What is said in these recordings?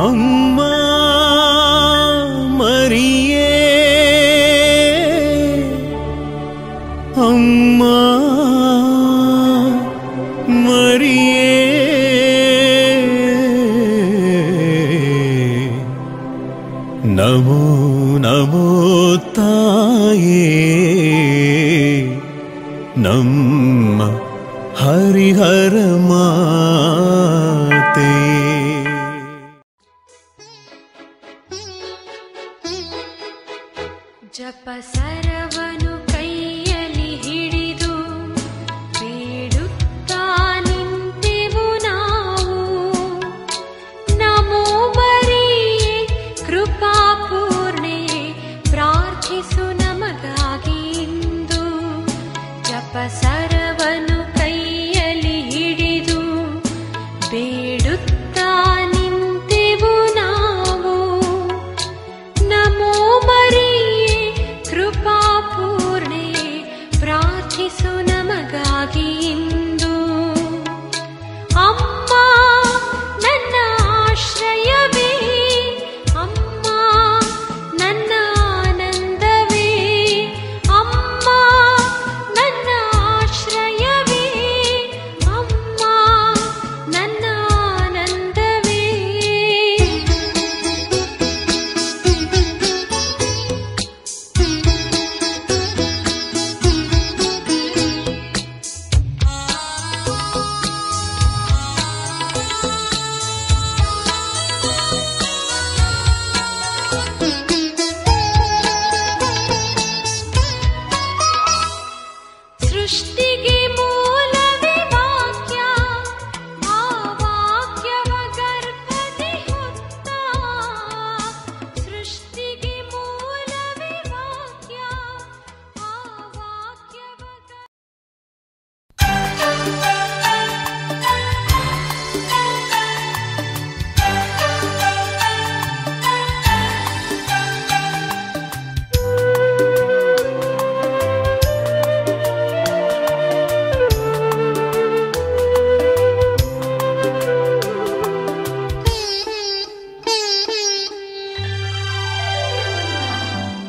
अम्मा मरिये, अम्मा मरिये, नमो नमो ताये नम्म हरिहर माते। ಜಪಸರವನು ಕೈಯಲ್ಲಿ ಹಿಡಿದು ಬೇಡುತ್ತಾ ನಿಂತೆವು ನಾವು. ನಮೋ ಮರಿಯೇ ಕೃಪಾಪೂರ್ಣೆ, ಪ್ರಾರ್ಥಿಸು ನಮಗಾಗಿ ಇಂದು. ಜಪಸರವನು ಕೈಯಲ್ಲಿ ಹಿಡಿದು ಬೇಡುತ್ತಾ ನಿಂತೆವು ನಾವು. ನಮೋ ಮರಿಯೇ ಕೃಪಾಪೂರ್ಣೆ, ಪ್ರಾರ್ಥಿಸು ನಮಗಾಗಿ ಇಂದು. ಅಮ್ಮ ನನ್ನ ಆಶ್ರಯವೇ, ಅಮ್ಮ ನನ್ನ ಆನಂದವೇ, ಅಮ್ಮ ನನ್ನ ಆಶ್ರಯವೇ, ಅಮ್ಮ ನನ್ನ ಆನಂದವೇ. ಸೃಷ್ಟಿಗೆ ಮೂಲವೇ ವಾಕ್ಯ, ಆ ವಾಕ್ಯವ ಗರ್ಭದಿ ಹೊತ್ತ. ಸೃಷ್ಟಿಗೆ ಮೂಲವೇ ವಾಕ್ಯ, ಆ ವಾಕ್ಯವ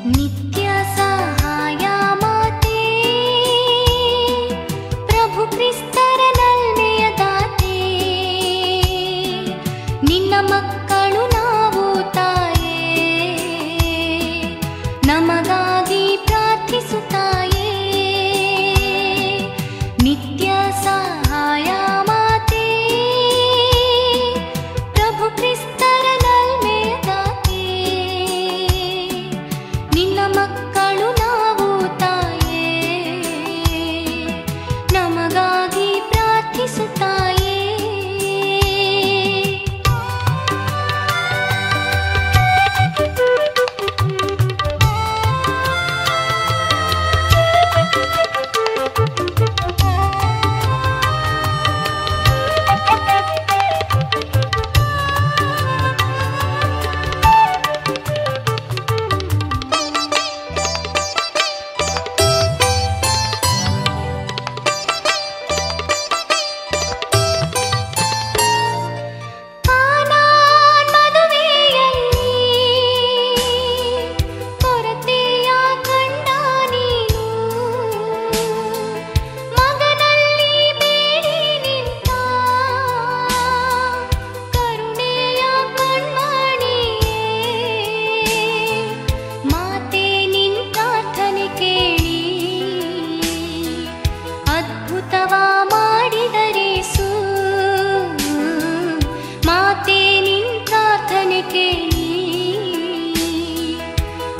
ನಿತ್ಯ ಸಹಾಯ ಮಾತೆ, ಪ್ರಭು ಕ್ರಿಸ್ತರ ನಲ್ಮೆಯ ದಾತೆ. ನಿನ್ನ ಮಕ್ಕಳು ನಾವು ತಾಯೇ, ನಮಗಾಗಿ ಪ್ರಾರ್ಥಿಸುತ್ತಾಯೇ. ನಿತ್ಯ ಸಹಾಯ ಮಾತೆ, ಪ್ರಭು ಕ್ರಿಸ್ತರ ನಲ್ಮೆಯ ದಾತೆ. ನಿನ್ನ ಮಕ್ಕಳು ನಾವು ತಾಯೇ, ನಮಗಾಗಿ ಪ್ರಾರ್ಥಿಸುತ್ತಾಯೇ.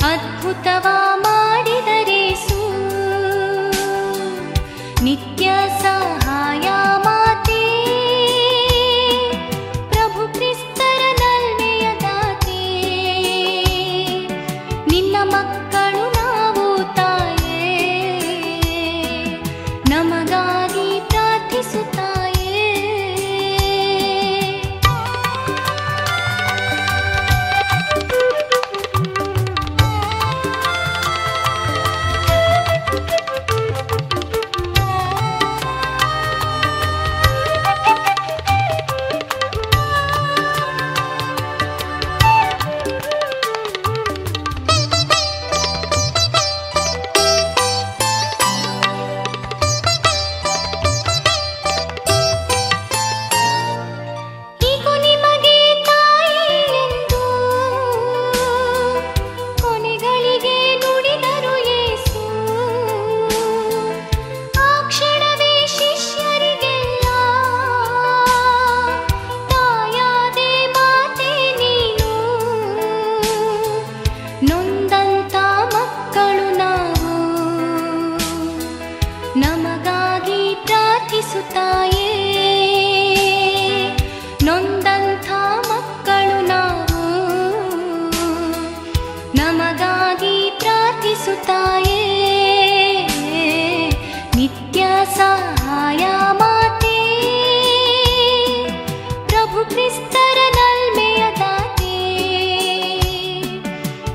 ಅದ್ಭುತವ ಮಾಡಿದರೇಸು. ನಿತ್ಯ ಸಹಾಯ ಮಾತೆ, ಪ್ರಭು ಕ್ರಿಸ್ತರ ನಲ್ಮೆಯ ದಾತೆ. ನಿನ್ನ ಮಕ್ಕಳು ನಾವು ತಾಯೇ, ನಮಗಾಗಿ ಪ್ರಾರ್ಥಿಸುತ್ತಾಯೇ. ತಾಯೇ, ನೊಂದಂಥ ಮಕ್ಕಳು ನಾವು, ನಮಗಾಗಿ ಪ್ರಾರ್ಥಿಸು ತಾಯೇ, ನಿತ್ಯ ಸಹಾಯ ಮಾತೆ, ಪ್ರಭು ಕ್ರಿಸ್ತರ ನಲ್ಮೆಯ ದಾತೆ,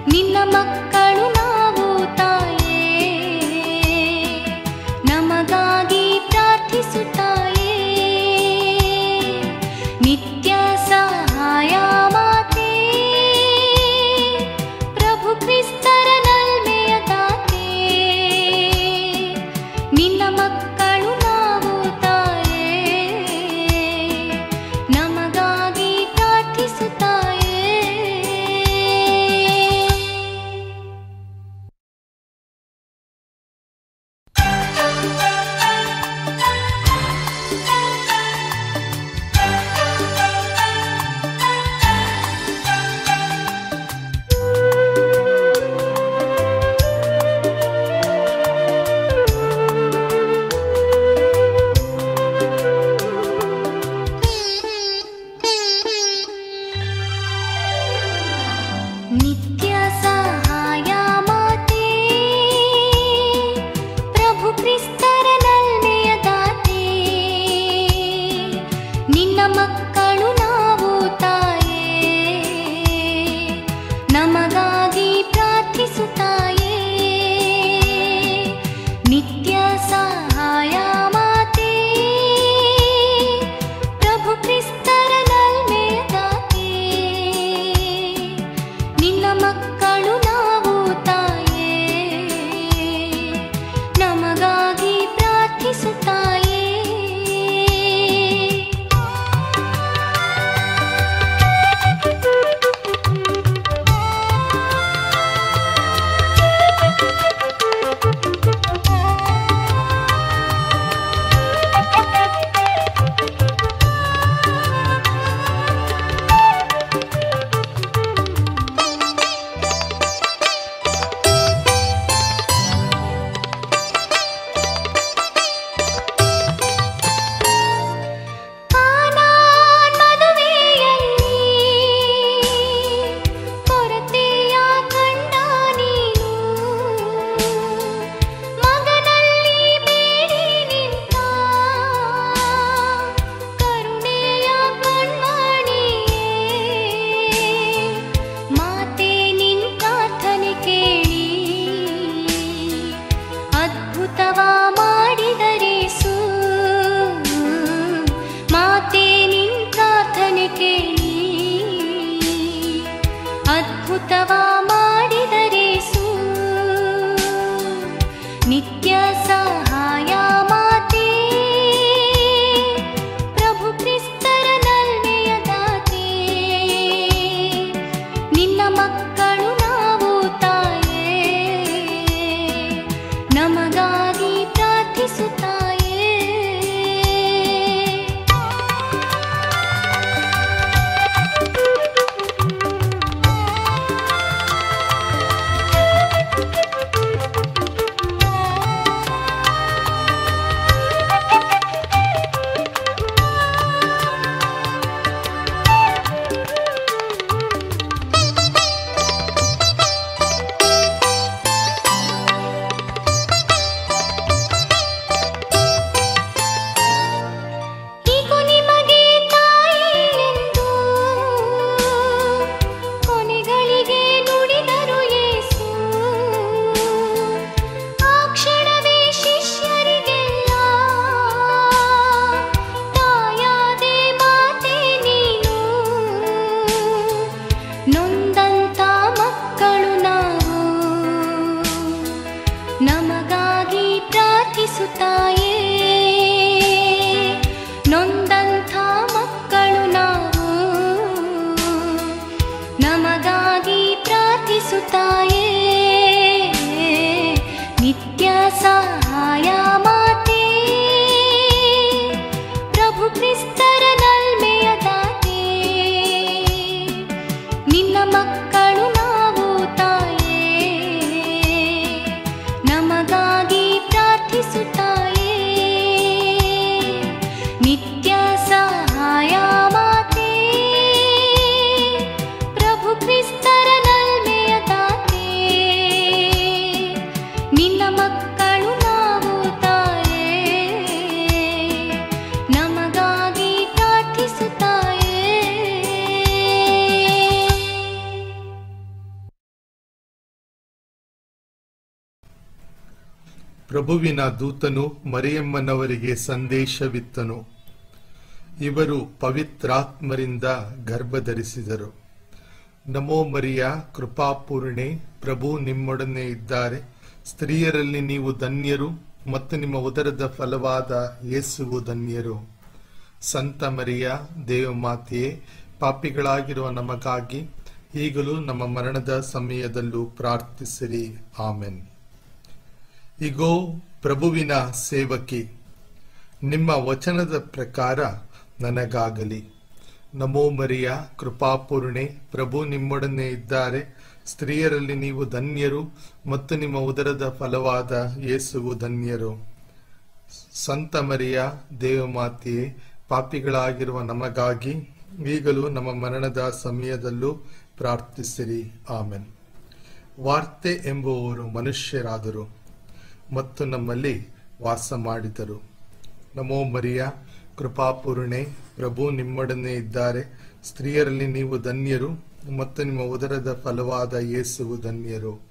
ನಿನ್ನ ಮಕ್ಕಳು ನಾವು ತಾಯೇ, ನಮಗಾಗಿ ಪ್ರಾರ್ಥಿಸು ತಾಯೇ. ಪ್ರಭುವಿನ ದೂತನು ಮರಿಯಮ್ಮನವರಿಗೆ ಸಂದೇಶವಿತ್ತನು. ಇವರು ಪವಿತ್ರಾತ್ಮರಿಂದ ಗರ್ಭಧರಿಸಿದರು. ನಮೋ ಮರಿಯ, ಕೃಪಾಪೂರ್ಣೆ, ಪ್ರಭು ನಿಮ್ಮೊಡನೆ ಇದ್ದಾರೆ. ಸ್ತ್ರೀಯರಲ್ಲಿ ನೀವು ಧನ್ಯರು ಮತ್ತು ನಿಮ್ಮ ಉದರದ ಫಲವಾದ ಯೇಸುವು ಧನ್ಯರು. ಸಂತ ಮರಿಯ, ದೇವಮಾತೆಯೇ, ಪಾಪಿಗಳಾಗಿರುವ ನಮಗಾಗಿ ಈಗಲೂ ನಮ್ಮ ಮರಣದ ಸಮಯದಲ್ಲೂ ಪ್ರಾರ್ಥಿಸಿರಿ. ಆಮೆನ್. ಇಗೋ ಪ್ರಭುವಿನ ಸೇವಕಿ, ನಿಮ್ಮ ವಚನದ ಪ್ರಕಾರ ನನಗಾಗಲಿ. ನಮೋ ಮರಿಯ, ಕೃಪಾಪೂರ್ಣೆ, ಪ್ರಭು ನಿಮ್ಮೊಡನೆ ಇದ್ದಾರೆ. ಸ್ತ್ರೀಯರಲ್ಲಿ ನೀವು ಧನ್ಯರು ಮತ್ತು ನಿಮ್ಮ ಉದರದ ಫಲವಾದ ಯೇಸುವು ಧನ್ಯರು. ಸಂತ ಮರಿಯ, ದೇವಮಾತೆಯೇ, ಪಾಪಿಗಳಾಗಿರುವ ನಮಗಾಗಿ ಈಗಲೂ ನಮ್ಮ ಮರಣದ ಸಮಯದಲ್ಲೂ ಪ್ರಾರ್ಥಿಸಿರಿ. ಆಮೆನ್. ವಾರ್ತೆ ಎಂಬುವವರು ಮನುಷ್ಯರಾದರು ಮತ್ತು ನಮ್ಮಲ್ಲಿ ವಾಸ ಮಾಡಿದರು. ನಮೋ ಮರಿಯ, ಕೃಪಾಪೂರ್ಣೆ, ಪ್ರಭು ನಿಮ್ಮೊಡನೆ ಇದ್ದಾರೆ. ಸ್ತ್ರೀಯರಲ್ಲಿ ನೀವು ಧನ್ಯರು ಮತ್ತು ನಿಮ್ಮ ಉದರದ ಫಲವಾದ ಯೇಸುವು ಧನ್ಯರು.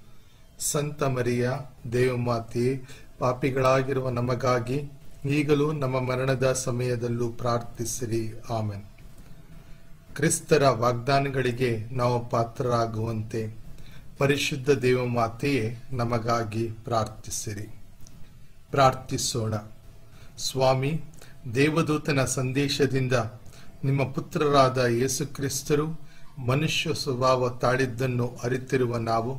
ಸಂತ ಮರಿಯ, ದೇವಮಾತೆಯೇ, ಪಾಪಿಗಳಾಗಿರುವ ನಮಗಾಗಿ ಈಗಲೂ ನಮ್ಮ ಮರಣದ ಸಮಯದಲ್ಲೂ ಪ್ರಾರ್ಥಿಸಿರಿ. ಆಮೆನ್. ಕ್ರಿಸ್ತರ ವಾಗ್ದಾನಗಳಿಗೆ ನಾವು ಪಾತ್ರರಾಗುವಂತೆ ಪರಿಶುದ್ಧ ದೇವಮಾತೆಯೇ ನಮಗಾಗಿ ಪ್ರಾರ್ಥಿಸಿರಿ. ಪ್ರಾರ್ಥಿಸೋಣ. ಸ್ವಾಮಿ, ದೇವದೂತನ ಸಂದೇಶದಿಂದ ನಿಮ್ಮ ಪುತ್ರರಾದ ಯೇಸು ಕ್ರಿಸ್ತರು ಮನುಷ್ಯ ಸ್ವಭಾವ ತಾಳಿದ್ದನ್ನು ಅರಿತಿರುವ ನಾವು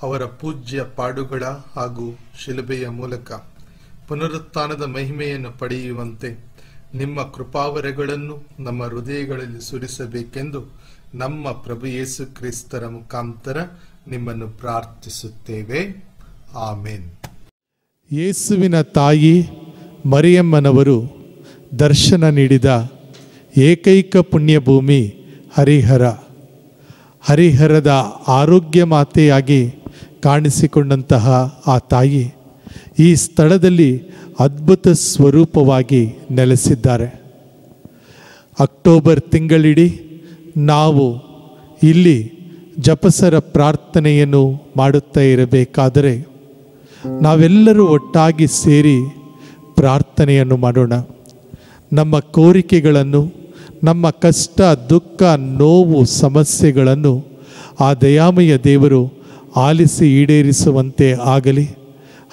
ಅವರ ಪೂಜ್ಯ ಪಾಡುಗಳ ಹಾಗೂ ಶಿಲುಬೆಯ ಮೂಲಕ ಪುನರುತ್ಥಾನದ ಮಹಿಮೆಯನ್ನು ಪಡೆಯುವಂತೆ ನಿಮ್ಮ ಕೃಪಾವರಗಳನ್ನು ನಮ್ಮ ಹೃದಯಗಳಲ್ಲಿ ಸುರಿಸಬೇಕೆಂದು ನಮ್ಮ ಪ್ರಭು ಯೇಸು ಕ್ರಿಸ್ತರ ಮುಖಾಂತರ ನಿಮ್ಮನ್ನು ಪ್ರಾರ್ಥಿಸುತ್ತೇವೆ. ಆಮೇನ್. ಯೇಸುವಿನ ತಾಯಿ ಮರಿಯಮ್ಮನವರು ದರ್ಶನ ನೀಡಿದ ಏಕೈಕ ಪುಣ್ಯಭೂಮಿ ಹರಿಹರ. ಹರಿಹರದ ಆರೋಗ್ಯ ಮಾತೆಯಾಗಿ ಕಾಣಿಸಿಕೊಂಡಂತಹ ಆ ತಾಯಿ ಈ ಸ್ಥಳದಲ್ಲಿ ಅದ್ಭುತ ಸ್ವರೂಪವಾಗಿ ನೆಲೆಸಿದ್ದಾರೆ. ಅಕ್ಟೋಬರ್ ತಿಂಗಳಿಡೀ ನಾವು ಇಲ್ಲಿ ಜಪಸರ ಪ್ರಾರ್ಥನೆಯನ್ನು ಮಾಡುತ್ತಾ ಇರಬೇಕಾದರೆ ನಾವೆಲ್ಲರೂ ಒಟ್ಟಾಗಿ ಸೇರಿ ಪ್ರಾರ್ಥನೆಯನ್ನು ಮಾಡೋಣ. ನಮ್ಮ ಕೋರಿಕೆಗಳನ್ನು, ನಮ್ಮ ಕಷ್ಟ, ದುಃಖ, ನೋವು, ಸಮಸ್ಯೆಗಳನ್ನು ಆ ದಯಾಮಯ ದೇವರು ಆಲಿಸಿ ಈಡೇರಿಸುವಂತೆ ಆಗಲಿ.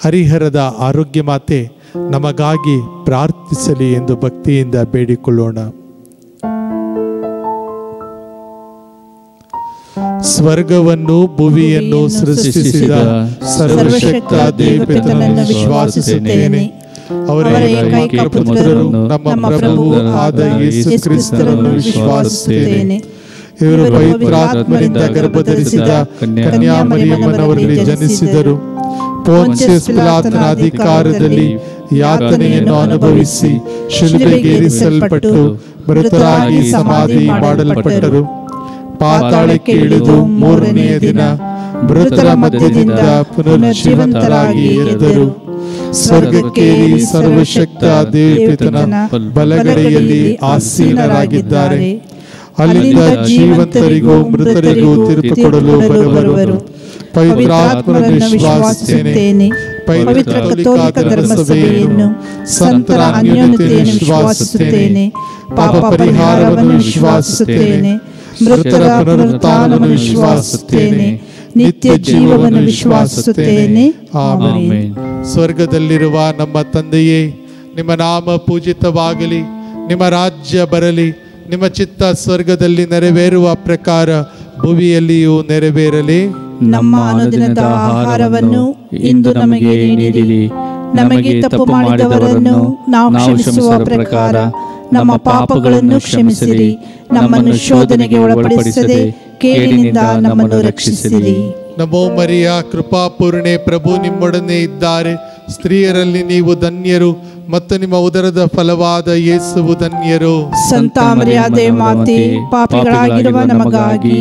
ಹರಿಹರದ ಆರೋಗ್ಯ ಮಾತೆ ನಮಗಾಗಿ ಪ್ರಾರ್ಥಿಸಲಿ ಎಂದು ಭಕ್ತಿಯಿಂದ ಬೇಡಿಕೊಳ್ಳೋಣ. ಸ್ವರ್ಗವನ್ನು ಭುವಿಯನ್ನು ಸೃಷ್ಟಿಸಿದ ಸರ್ವಶಕ್ತ ದೇವತೆಯನ್ನು ವಿಶ್ವಾಸಿಸುತ್ತೇನೆ. ಅವರ ಏಕೈಕ ಪುತ್ರರು ನಮ್ಮ ಪ್ರಭು ಆದ ಯೇಸು ಕ್ರಿಸ್ತರನ್ನು ವಿಶ್ವಾಸಿಸುತ್ತೇನೆ. ಇವರು ಪವಿತ್ರಾತ್ಮರಿಂದ ಗರ್ಭಧರಿಸಿದ ಕನ್ಯಾ ಮರಿಯಮ್ಮನವರಲ್ಲಿ ಜನಿಸಿದರು. ಪೋನ್ಸಿಯಸ್ ಪಿಲಾತನ ಅಧಿಕಾರದಲ್ಲಿ ಯಾತನೆಯನ್ನು ಅನುಭವಿಸಿ ಶಿಲುಬೆಗೇರಿಸಲ್ಪಟ್ಟು ಮೃತರಾಗಿ ಸಮಾಧಿ ಮಾಡಲ್ಪಟ್ಟರು. ಪಾತಾಳಕ್ಕೆ ಇಳಿದು ಮೂರನೆಯ ದಿನ ಮೃತರ ಮಧ್ಯದಿಂದ ಪುನರ್ಜೀವಂತರಾಗಿ ಎದ್ದರು. ಸ್ವರ್ಗಕ್ಕೇರಿ ಸರ್ವಶಕ್ತ ದೇವಪಿತನ ಬಲಗಡೆಯಲ್ಲಿ ಆಸೀನರಾಗಿದ್ದಾರೆ. ಅಲ್ಲಿಂದ ಜೀವಂತರಿಗೂ ಮೃತರಿಗೂ ತೀರ್ಪು ಕೊಡಲು ಬರುವರು. ಪವಿತ್ರಾತ್ಮರನ್ನು ವಿಶ್ವಾಸಿಸುತ್ತೇನೆ. ಪವಿತ್ರ ಕಥೋಲಿಕ ಧರ್ಮಸಭೆಯನ್ನು, ಸಂತರ ಅನ್ಯೋನ್ಯತೆಯನ್ನು ವಿಶ್ವಾಸಿಸುತ್ತೇನೆ. ಪಾಪ ಪರಿಹಾರವನ್ನು ವಿಶ್ವಾಸಿಸುತ್ತೇನೆ. ಮೃತರ ಪುನರುತ್ಥಾನವನ್ನು ವಿಶ್ವಾಸಿಸುತ್ತೇನೆ. ನಿತ್ಯ ಜೀವವನ್ನು ವಿಶ್ವಾಸಿಸುತ್ತೇನೆ. ಆಮೆನ್. ಸ್ವರ್ಗದಲ್ಲಿರುವ ನಮ್ಮ ತಂದೆಯೇ, ನಿಮ್ಮ ನಾಮ ಪೂಜಿತವಾಗಲಿ. ನಿಮ್ಮ ರಾಜ್ಯ ಬರಲಿ. ನಿಮ್ಮ ಚಿತ್ತ ಸ್ವರ್ಗದಲ್ಲಿ ನೆರವೇರುವ ಪ್ರಕಾರ ಭುವಿಯಲ್ಲಿಯೂ ನೆರವೇರಲಿ. ನಮ್ಮ ಅನುದಿನದ ಆಹಾರವನ್ನು ಇಂದು ನಮಗೆ ನೀಡಿರಿ. ನಮಗೆ ತಪ್ಪು ಮಾಡಿದವರನ್ನು ನಾವು ಕ್ಷಮಿಸುವ ಪ್ರಕಾರ ನಮ್ಮ ಪಾಪಗಳನ್ನು ಕ್ಷಮಿಸಿರಿ. ನಮ್ಮನ್ನು ಶೋಧನೆಗೆ ಒಳಪಡಿಸದೆ ಕೇಡಿನಿಂದ ನಮ್ಮನ್ನು ರಕ್ಷಿಸಿರಿ. ನಮೋ ಮರಿಯ, ಕೃಪಾಪೂರ್ಣೆ, ಪ್ರಭು ನಿಮ್ಮೊಡನೆ ಇದ್ದಾರೆ. ಸ್ತ್ರೀಯರಲ್ಲಿ ನೀವು ಧನ್ಯರು ಮತ್ತು ನಿಮ್ಮ ಉದರದ ಫಲವಾದ ಯೇಸುವು ಧನ್ಯರು. ಸಂತ ಮರಿಯಾದೆ ಮಾತೆ, ಪಾಪಿಗಳಾಗಿರುವ ನಮಗಾಗಿ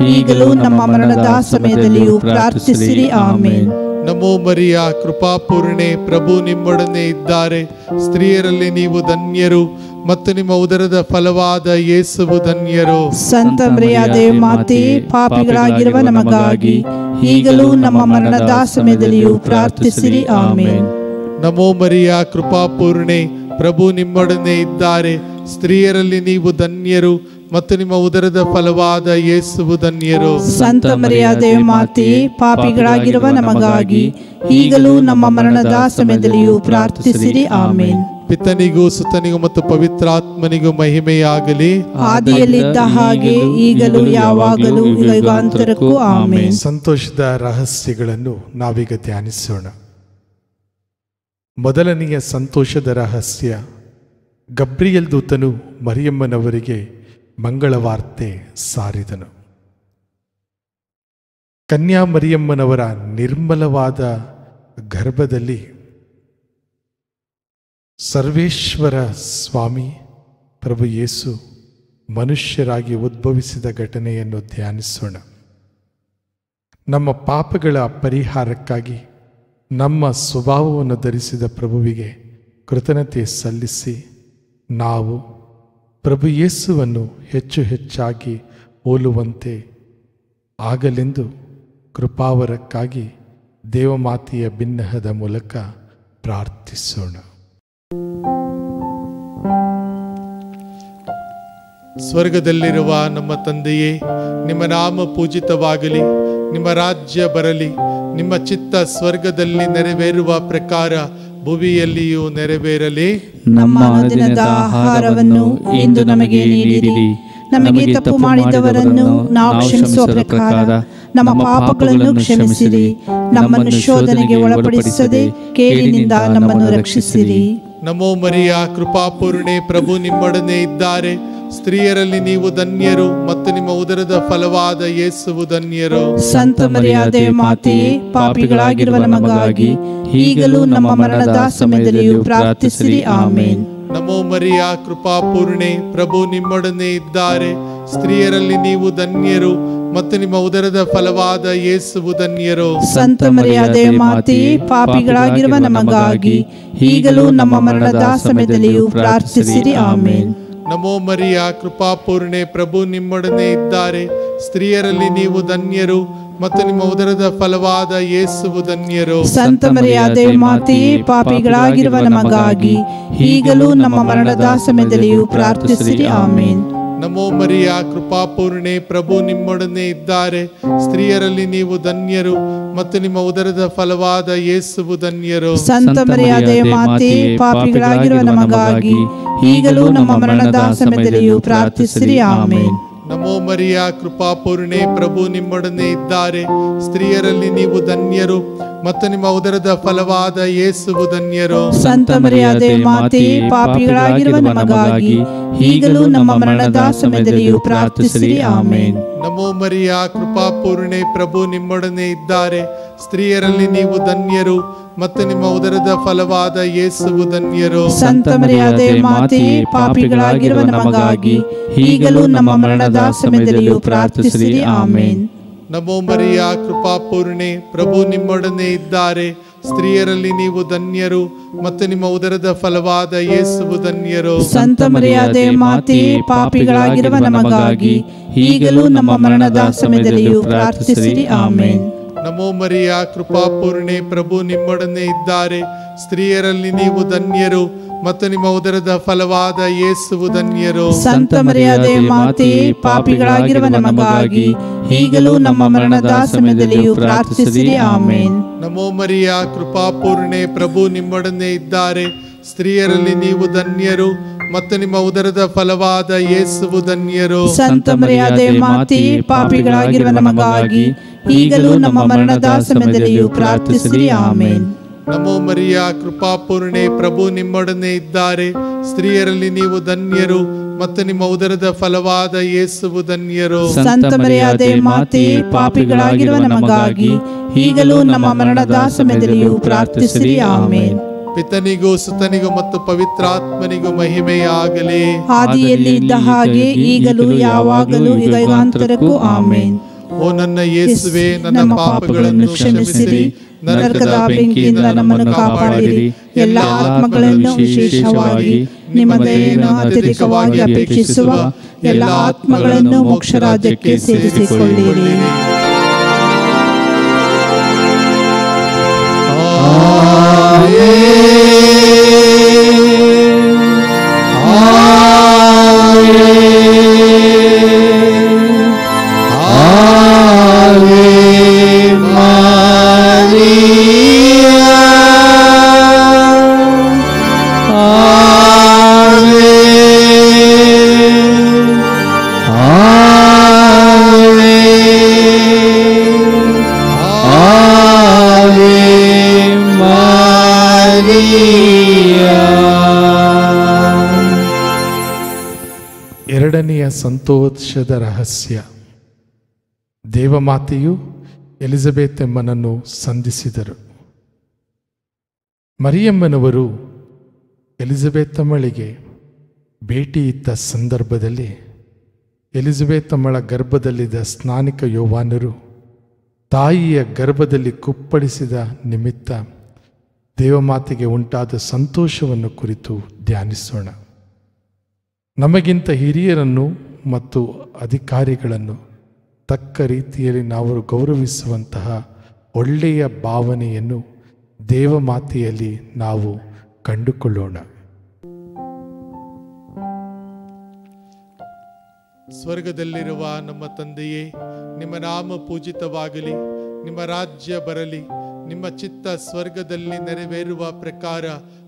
ಈಗಲೂ ನಮ್ಮ ಮರಣದ ಸಮಯದಲ್ಲಿಯೂ ಪ್ರಾರ್ಥಿಸಿರಿ. ಆಮೇನ್. ನಮೋ ಮರಿಯ, ಕೃಪಾಪೂರ್ಣೆ, ಪ್ರಭು ನಿಮ್ಮೊಡನೆ ಇದ್ದಾರೆ. ಸ್ತ್ರೀಯರಲ್ಲಿ ನೀವು ಧನ್ಯರು ಮತ್ತು ನಿಮ್ಮ ಉದರದ ಫಲವಾದ ಯೇಸುವು ಧನ್ಯರು. ಸಂತ ಮರಿಯಾದೆ ಮಾತೆ, ಪಾಪಿಗಳಾಗಿರುವ ನಮಗಾಗಿ ಈಗಲೂ ನಮ್ಮ ಮರಣದ ಸಮಯದಲ್ಲಿಯೂ ಪ್ರಾರ್ಥಿಸಿರಿ. ಆಮೇನ್. ನಮೋ ಮರಿಯ ಕೃಪಾಪೂರ್ಣೆ, ಪ್ರಭು ನಿಮ್ಮೊಡನೆ ಇದ್ದಾರೆ. ಸ್ತ್ರೀಯರಲ್ಲಿ ನೀವು ಧನ್ಯರು ಮತ್ತು ನಿಮ್ಮ ಉದರದ ಫಲವಾದ ಯೇಸುವು ಧನ್ಯರು. ಸಂತ ಮರಿಯಾದೆ ಮಾತೆಯೇ, ಪಾಪಿಗಳಾಗಿರುವ ನಮಗಾಗಿ ಈಗಲೂ ನಮ್ಮ ಮರಣದ ಸಮಯದಲ್ಲಿಯೂ ಪ್ರಾರ್ಥಿಸಿರಿ. ಆಮೇನ್. ಪಿತನಿಗೂ ಸುತನಿಗೂ ಮತ್ತು ಪವಿತ್ರಾತ್ಮನಿಗೂ ಮಹಿಮೆಯಾಗಲಿ, ಆದಿಯಲ್ಲಿದ್ದ ಹಾಗೆ ಈಗಲೂ ಯಾವಾಗಲೂ ಯುಗಾಂತರಕ್ಕೂ ಆಮೇನ್. ಸಂತೋಷದ ರಹಸ್ಯಗಳನ್ನು ನಾವೀಗ ಧ್ಯಾನಿಸೋಣ. ಮೊದಲನೆಯ ಸಂತೋಷದ ರಹಸ್ಯ, ಗಬ್ರಿಯಲ್ ದೂತನು ಮರಿಯಮ್ಮನವರಿಗೆ ಮಂಗಳವಾರ್ತೆ ಸಾರಿದನು. ಕನ್ಯಾ ಮರಿಯಮ್ಮನವರ ನಿರ್ಮಲವಾದ ಗರ್ಭದಲ್ಲಿ ಸರ್ವೇಶ್ವರ ಸ್ವಾಮಿ ಪ್ರಭು ಯೇಸು ಮನುಷ್ಯರಾಗಿ ಉದ್ಭವಿಸಿದ ಘಟನೆಯನ್ನು ಧ್ಯಾನಿಸೋಣ. ನಮ್ಮ ಪಾಪಗಳ ಪರಿಹಾರಕ್ಕಾಗಿ ನಮ್ಮ ಸ್ವಭಾವವನ್ನು ಧರಿಸಿದ ಪ್ರಭುವಿಗೆ ಕೃತಜ್ಞತೆ ಸಲ್ಲಿಸಿ ನಾವು ಪ್ರಭು ಯೇಸುವನ್ನು ಹೆಚ್ಚು ಹೆಚ್ಚಾಗಿ ಹೋಲುವಂತೆ ಆಗಲೆಂದು ಕೃಪಾವರಕ್ಕಾಗಿ ದೇವಮಾತೆಯ ಬಿನ್ನಹದ ಮೂಲಕ ಪ್ರಾರ್ಥಿಸೋಣ. ಸ್ವರ್ಗದಲ್ಲಿರುವ ನಮ್ಮ ತಂದೆಯೇ, ನಿಮ್ಮ ನಾಮ ಪೂಜಿತವಾಗಲಿ, ನಿಮ್ಮ ರಾಜ್ಯ ಬರಲಿ, ನಿಮ್ಮ ಚಿತ್ತ ಸ್ವರ್ಗದಲ್ಲಿ ನೆರವೇರುವ ಪ್ರಕಾರ ಭುವಿಯಲ್ಲಿಯೂ ನೆರವೇರಲಿ. ನಮ್ಮ ಅನುದಿನದ ಆಹಾರವನ್ನು ಇಂದು ನಮಗೆ ನೀಡಿರಿ. ನಮಗೆ ತಪ್ಪು ಮಾಡಿದವರನ್ನು ನಾವು ಕ್ಷಮಿಸುವ ಪ್ರಕಾರ ನಮ್ಮ ಪಾಪಗಳನ್ನು ಕ್ಷಮಿಸಿರಿ. ನಮ್ಮನ್ನು ಶೋಧನೆಗೆ ಒಳಪಡಿಸದೆ ಕೇಡಿನಿಂದ ನಮ್ಮನ್ನು ರಕ್ಷಿಸಿರಿ. ನಮೋ ಮರಿಯ ಕೃಪಾಪೂರ್ಣೆ, ಪ್ರಭು ನಿಮ್ಮೊಡನೆ ಇದ್ದಾರೆ. ಸ್ತ್ರೀಯರಲ್ಲಿ ನೀವು ಧನ್ಯರು ಮತ್ತು ನಿಮ್ಮ ಉದರದ ಫಲವಾದ ಯೇಸುವು ಧನ್ಯರು. ಸಂತ ಮರಿಯಾದೆ ಮಾತೆಯೇ, ಪಾಪಿಗಳಾಗಿರುವ ನಮಗಾಗಿ ಈಗಲೂ ನಮ್ಮ ಮರಣದ ಸಮಯದಲ್ಲಿಯೂ ಪ್ರಾರ್ಥಿಸಿರಿ. ಆಮೇನ್. ನಮೋ ಮರಿಯ ಕೃಪಾಪೂರ್ಣೆ, ಪ್ರಭು ನಿಮ್ಮೊಡನೆ ಇದ್ದಾರೆ. ಸ್ತ್ರೀಯರಲ್ಲಿ ನೀವು ಧನ್ಯರು ಮತ್ತು ನಿಮ್ಮ ಉದರದ ಫಲವಾದ ಯೇಸುವು ಧನ್ಯರು. ಸಂತ ಮರಿಯಾದೆ ಮಾತೆಯೇ, ಪಾಪಿಗಳಾಗಿರುವ ನಮಗಾಗಿ ಈಗಲೂ ನಮ್ಮ ಮರಣದ ಸಮಯದಲ್ಲಿಯೂ ಪ್ರಾರ್ಥಿಸಿರಿ. ಆಮೇನ್. ನಮೋ ಮರಿಯ ಕೃಪಾಪೂರ್ಣೆ, ಪ್ರಭು ನಿಮ್ಮೊಡನೆ ಇದ್ದಾರೆ. ಸ್ತ್ರೀಯರಲ್ಲಿ ನೀವು ಧನ್ಯರು ಮತ್ತು ನಿಮ್ಮ ಉದರದ ಫಲವಾದ ಯೇಸುವು ಧನ್ಯರು. ಸಂತ ಮರಿಯಾದೆ ಮಾತೆಯೇ, ಪಾಪಿಗಳಾಗಿರುವ ನಮಗಾಗಿ ಈಗಲೂ ನಮ್ಮ ಮರಣದ ಸಮಯದಲ್ಲಿಯೂ ಪ್ರಾರ್ಥಿಸಿರಿ. ಆಮೇನ್. ನಮೋ ಮರಿಯ ಕೃಪಾಪೂರ್ಣೆ, ಪ್ರಭು ನಿಮ್ಮೊಡನೆ ಇದ್ದಾರೆ. ಸ್ತ್ರೀಯರಲ್ಲಿ ನೀವು ಧನ್ಯರು ಮತ್ತು ನಿಮ್ಮ ಉದರದ ಫಲವಾದ ಯೇಸುವು ಧನ್ಯರು. ಸಂತ ಮರಿಯಾದೆ ಮಾತೆಯೇ, ಪಾಪಿಗಳಾಗಿರುವ ನಮಗಾಗಿ ಈಗಲೂ ನಮ್ಮ ಮರಣದ ಸಮಯದಲ್ಲಿಯೂ ಪ್ರಾರ್ಥಿಸಿರಿ. ಆಮೇನ್. ನಮೋ ಮರಿಯ ಕೃಪಾಪೂರ್ಣೆ, ಪ್ರಭು ನಿಮ್ಮೊಡನೆ ಇದ್ದಾರೆ. ಸ್ತ್ರೀಯರಲ್ಲಿ ನೀವು ಧನ್ಯರು ಮತ್ತು ನಿಮ್ಮ ಉದರದ ಫಲವಾದ ಯೇಸುವು ಧನ್ಯರು. ಸಂತ ಮರಿಯಾದೆ ಮಾತೆಯೇ, ಪಾಪಿಗಳಾಗಿರುವ ನಮಗಾಗಿ ಈಗಲೂ ನಮ್ಮ ಮರಣದ ಸಮಯದಲ್ಲಿಯೂ ಪ್ರಾರ್ಥಿಸಿರಿ. ಆಮೇನ್. ನಮೋ ಮರಿಯ ಕೃಪಾಪೂರ್ಣೆ, ಪ್ರಭು ನಿಮ್ಮೊಡನೆ ಇದ್ದಾರೆ. ಸ್ತ್ರೀಯರಲ್ಲಿ ನೀವು ಧನ್ಯರು ಮತ್ತು ನಿಮ್ಮ ಉದರದ ಫಲವಾದ ಯೇಸುವು ಧನ್ಯರು. ಸಂತ ಮರಿಯಾದೆ ಮಾತೆಯೇ, ಪಾಪಿಗಳಾಗಿರುವ ನಮಗಾಗಿ ಈಗಲೂ ನಮ್ಮ ಮರಣದ ಸಮಯದಲ್ಲಿಯೂ ಪ್ರಾರ್ಥಿಸಿರಿ. ಆಮೇನ್. ನಮೋ ಮರಿಯ ಕೃಪಾಪೂರ್ಣೆ, ಪ್ರಭು ನಿಮ್ಮೊಡನೆ ಇದ್ದಾರೆ. ಸ್ತ್ರೀಯರಲ್ಲಿ ನೀವು ಧನ್ಯರು ಮತ್ತು ನಿಮ್ಮ ಉದರದ ಫಲವಾದ ಯೇಸುವು ಧನ್ಯರು. ಸಂತ ಮರಿಯಾದೆ ಮಾತೆಯೇ, ಪಾಪಿಗಳಾಗಿರುವ ನಮಗಾಗಿ ಈಗಲೂ ನಮ್ಮ ಮರಣದ ಸಮಯದಲ್ಲಿಯೂ ಪ್ರಾರ್ಥಿಸಿರಿ. ಆಮೇನ್. ನಮೋ ಮರಿಯ ಕೃಪಾಪೂರ್ಣೆ, ಪ್ರಭು ನಿಮ್ಮೊಡನೆ ಇದ್ದಾರೆ. ಸ್ತ್ರೀಯರಲ್ಲಿ ನೀವು ಧನ್ಯರು ಮತ್ತು ನಿಮ್ಮ ಉದರದ ಫಲವಾದ ಯೇಸುವು ಧನ್ಯರು. ಸಂತ ಮರಿಯಾದೆ ಮಾತೆಯೇ, ಪಾಪಿಗಳಾಗಿರುವ ನಮಗಾಗಿ ಈಗಲೂ ನಮ್ಮ ಮರಣದ ಸಮಯದಲ್ಲಿಯೂ ಪ್ರಾರ್ಥಿಸಿರಿ. ಆಮೇನ್. ನಮೋ ಮರಿಯ ಕೃಪಾಪೂರ್ಣೆ, ಪ್ರಭು ನಿಮ್ಮೊಡನೆ ಇದ್ದಾರೆ. ಸ್ತ್ರೀಯರಲ್ಲಿ ನೀವು ಧನ್ಯರು ಮತ್ತು ನಿಮ್ಮ ಉದರದ ಫಲವಾದ ಯೇಸುವು ಧನ್ಯರು. ಸಂತ ಮರಿಯಾದೆ ಮಾತೆಯೇ, ಪಾಪಿಗಳಾಗಿರುವ ನಮಗಾಗಿ ಈಗಲೂ ನಮ್ಮ ಮರಣದ ಸಮಯದಲ್ಲಿಯೂ ಪ್ರಾರ್ಥಿಸಿರಿ. ಆಮೇನ್. ನಮೋ ಮರಿಯ ಕೃಪಾಪೂರ್ಣೆ, ಪ್ರಭು ನಿಮ್ಮೊಡನೆ ಇದ್ದಾರೆ. ಸ್ತ್ರೀಯರಲ್ಲಿ ನೀವು ಧನ್ಯರು ಮತ್ತು ನಿಮ್ಮ ಉದರದ ಫಲವಾದ ಯೇಸುವು ಧನ್ಯರು. ಸಂತ ಮರಿಯಾದೆ ಮಾತೆಯೇ, ಪಾಪಿಗಳಾಗಿರುವ ನಮಗಾಗಿ ಈಗಲೂ ನಮ್ಮ ಮರಣದ ಸಮಯದಲ್ಲಿಯೂ ಪ್ರಾರ್ಥಿಸಿರಿ. ಆಮೇನ್. ಪಿತನಿಗೂ ಸುತನಿಗೂ ಮತ್ತು ಪವಿತ್ರಾತ್ಮನಿಗೂ ಮಹಿಮೆಯಾಗಲಿ. ಆದಿಯಲ್ಲಿ ಇದ್ದ ಹಾಗೆ ಈಗಲೂ ಯಾವಾಗಲೂ ಯುಗಾಂತರಕ್ಕೂ ಆಮೇನ್. ಓ ನನ್ನ ಯೇಸುವೆ, ನನ್ನ ಪಾಪಗಳನ್ನು ಕ್ಷಮಿಸಿರಿ, ನರಕದ ಬೆಂಕಿಯಿಂದ ನಮ್ಮನ್ನು ಕಾಪಾಡಿರಿ. ಎಲ್ಲ ಆತ್ಮಗಳನ್ನು, ವಿಶೇಷವಾಗಿ ನಿಮ್ಮ ದಯೆಯನ್ನು ಅತ್ಯಧಿಕವಾಗಿ ಅಪೇಕ್ಷಿಸುವ ಎಲ್ಲ ಆತ್ಮಗಳನ್ನು ಮೋಕ್ಷ ರಾಜ್ಯಕ್ಕೆ ಸೇರಿಸಿಕೊಳ್ಳಿರಿ. ಆಮೆನ್. ಎರಡನೆಯ ಸಂತೋಷದ ರಹಸ್ಯ. ದೇವಮಾತೆಯು ಎಲಿಜಬೆತ್ ಎಂಬನನ್ನು ಸಂಧಿಸಿದರು. ಮರಿಯಮ್ಮನವರು ಎಲಿಜಬೆತ್ ಅಮ್ಮಳಿಗೆ ಭೇಟಿ ಇದ್ದ ಸಂದರ್ಭದಲ್ಲಿ ಎಲಿಜಬೆತ್ ಅಮ್ಮಳ ಗರ್ಭದಲ್ಲಿದ್ದ ಸ್ನಾನಿಕ ಯೋವಾನರು ತಾಯಿಯ ಗರ್ಭದಲ್ಲಿ ಕುಪ್ಪಳಿಸಿದ ನಿಮಿತ್ತ ದೇವಮಾತೆಗೆ ಉಂಟಾದ ಸಂತೋಷವನ್ನು ಕುರಿತು ಧ್ಯಾನಿಸೋಣ. ನಮಗಿಂತ ಹಿರಿಯರನ್ನು ಮತ್ತು ಅಧಿಕಾರಿಗಳನ್ನು ತಕ್ಕ ರೀತಿಯಲ್ಲಿ ನಾವು ಗೌರವಿಸುವಂತಹ ಒಳ್ಳೆಯ ಭಾವನೆಯನ್ನು ದೇವಮಾತೆಯಲ್ಲಿ ನಾವು ಕಂಡುಕೊಳ್ಳೋಣ. ಸ್ವರ್ಗದಲ್ಲಿರುವ ನಮ್ಮ ತಂದೆಯೇ, ನಿಮ್ಮ ನಾಮ ಪೂಜಿತವಾಗಲಿ, ನಿಮ್ಮ ರಾಜ್ಯ ಬರಲಿ, ನಿಮ್ಮ ಚಿತ್ತ ಸ್ವರ್ಗದಲ್ಲಿ ನೆರವೇರುವ ಪ್ರಕಾರ